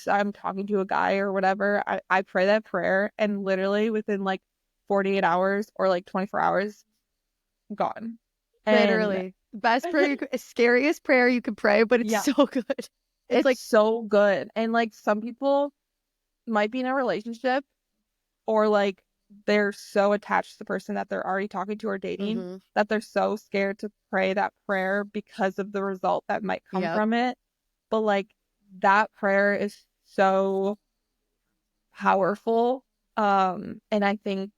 B: I'm talking to a guy or whatever, I pray that prayer, and literally within like 48 hours or like 24 hours, gone. And
A: Literally. Best prayer scariest prayer you could pray, but it's
B: yeah,
A: so good. It's
B: it's
A: like,
B: so good. And like some people might be in a relationship, or like they're so attached to the person that they're already talking to or dating,
A: mm-hmm.
B: that they're so scared to pray that prayer because of the result that might come
A: Yep.
B: from it. But like that prayer is so powerful. And I think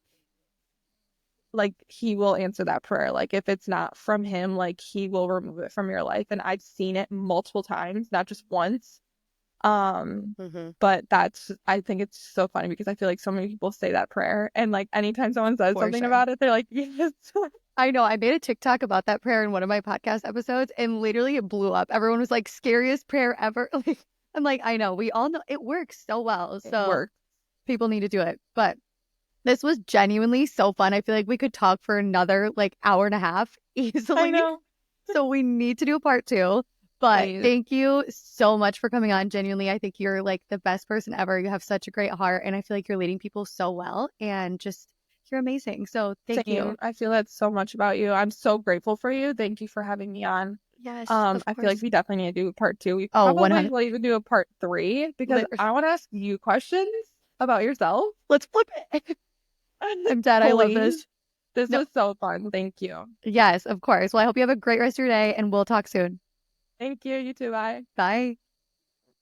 B: like he will answer that prayer. Like if it's not from him, like he will remove it from your life. And I've seen it multiple times, not just once. Um,
A: Mm-hmm.
B: but that's, I think it's so funny, because I feel like so many people say that prayer, and like anytime someone says
A: For
B: something
A: sure.
B: about it, they're like, yes.
A: I know. I made a TikTok about that prayer in one of my podcast episodes and literally it blew up. Everyone was like, scariest prayer ever. Like, I'm like, I know. We all know it works so well.
B: It
A: So
B: worked.
A: people need to do it. But this was genuinely so fun. I feel like we could talk for another like hour and a half
B: I
A: easily.
B: know.
A: So we need to do a part two. But
B: Please.
A: thank you so much for coming on. Genuinely, I think you're like the best person ever. You have such a great heart, and I feel like you're leading people so well, and just you're amazing. So thank you.
B: Same. I feel that so much about you. I'm so grateful for you. Thank you for having me on.
A: Yes, of
B: I feel like
A: course.
B: we definitely need to do a part two. We
A: Oh,
B: probably
A: 100.
B: will even do a part three because I want to ask you questions about yourself.
A: Let's flip it. I'm dead. I love
B: Please.
A: this.
B: This
A: No,
B: was so fun. Thank you.
A: yes, of course. Well, I hope you have a great rest of your day and we'll talk soon.
B: Thank you. You too. Bye.
A: Bye.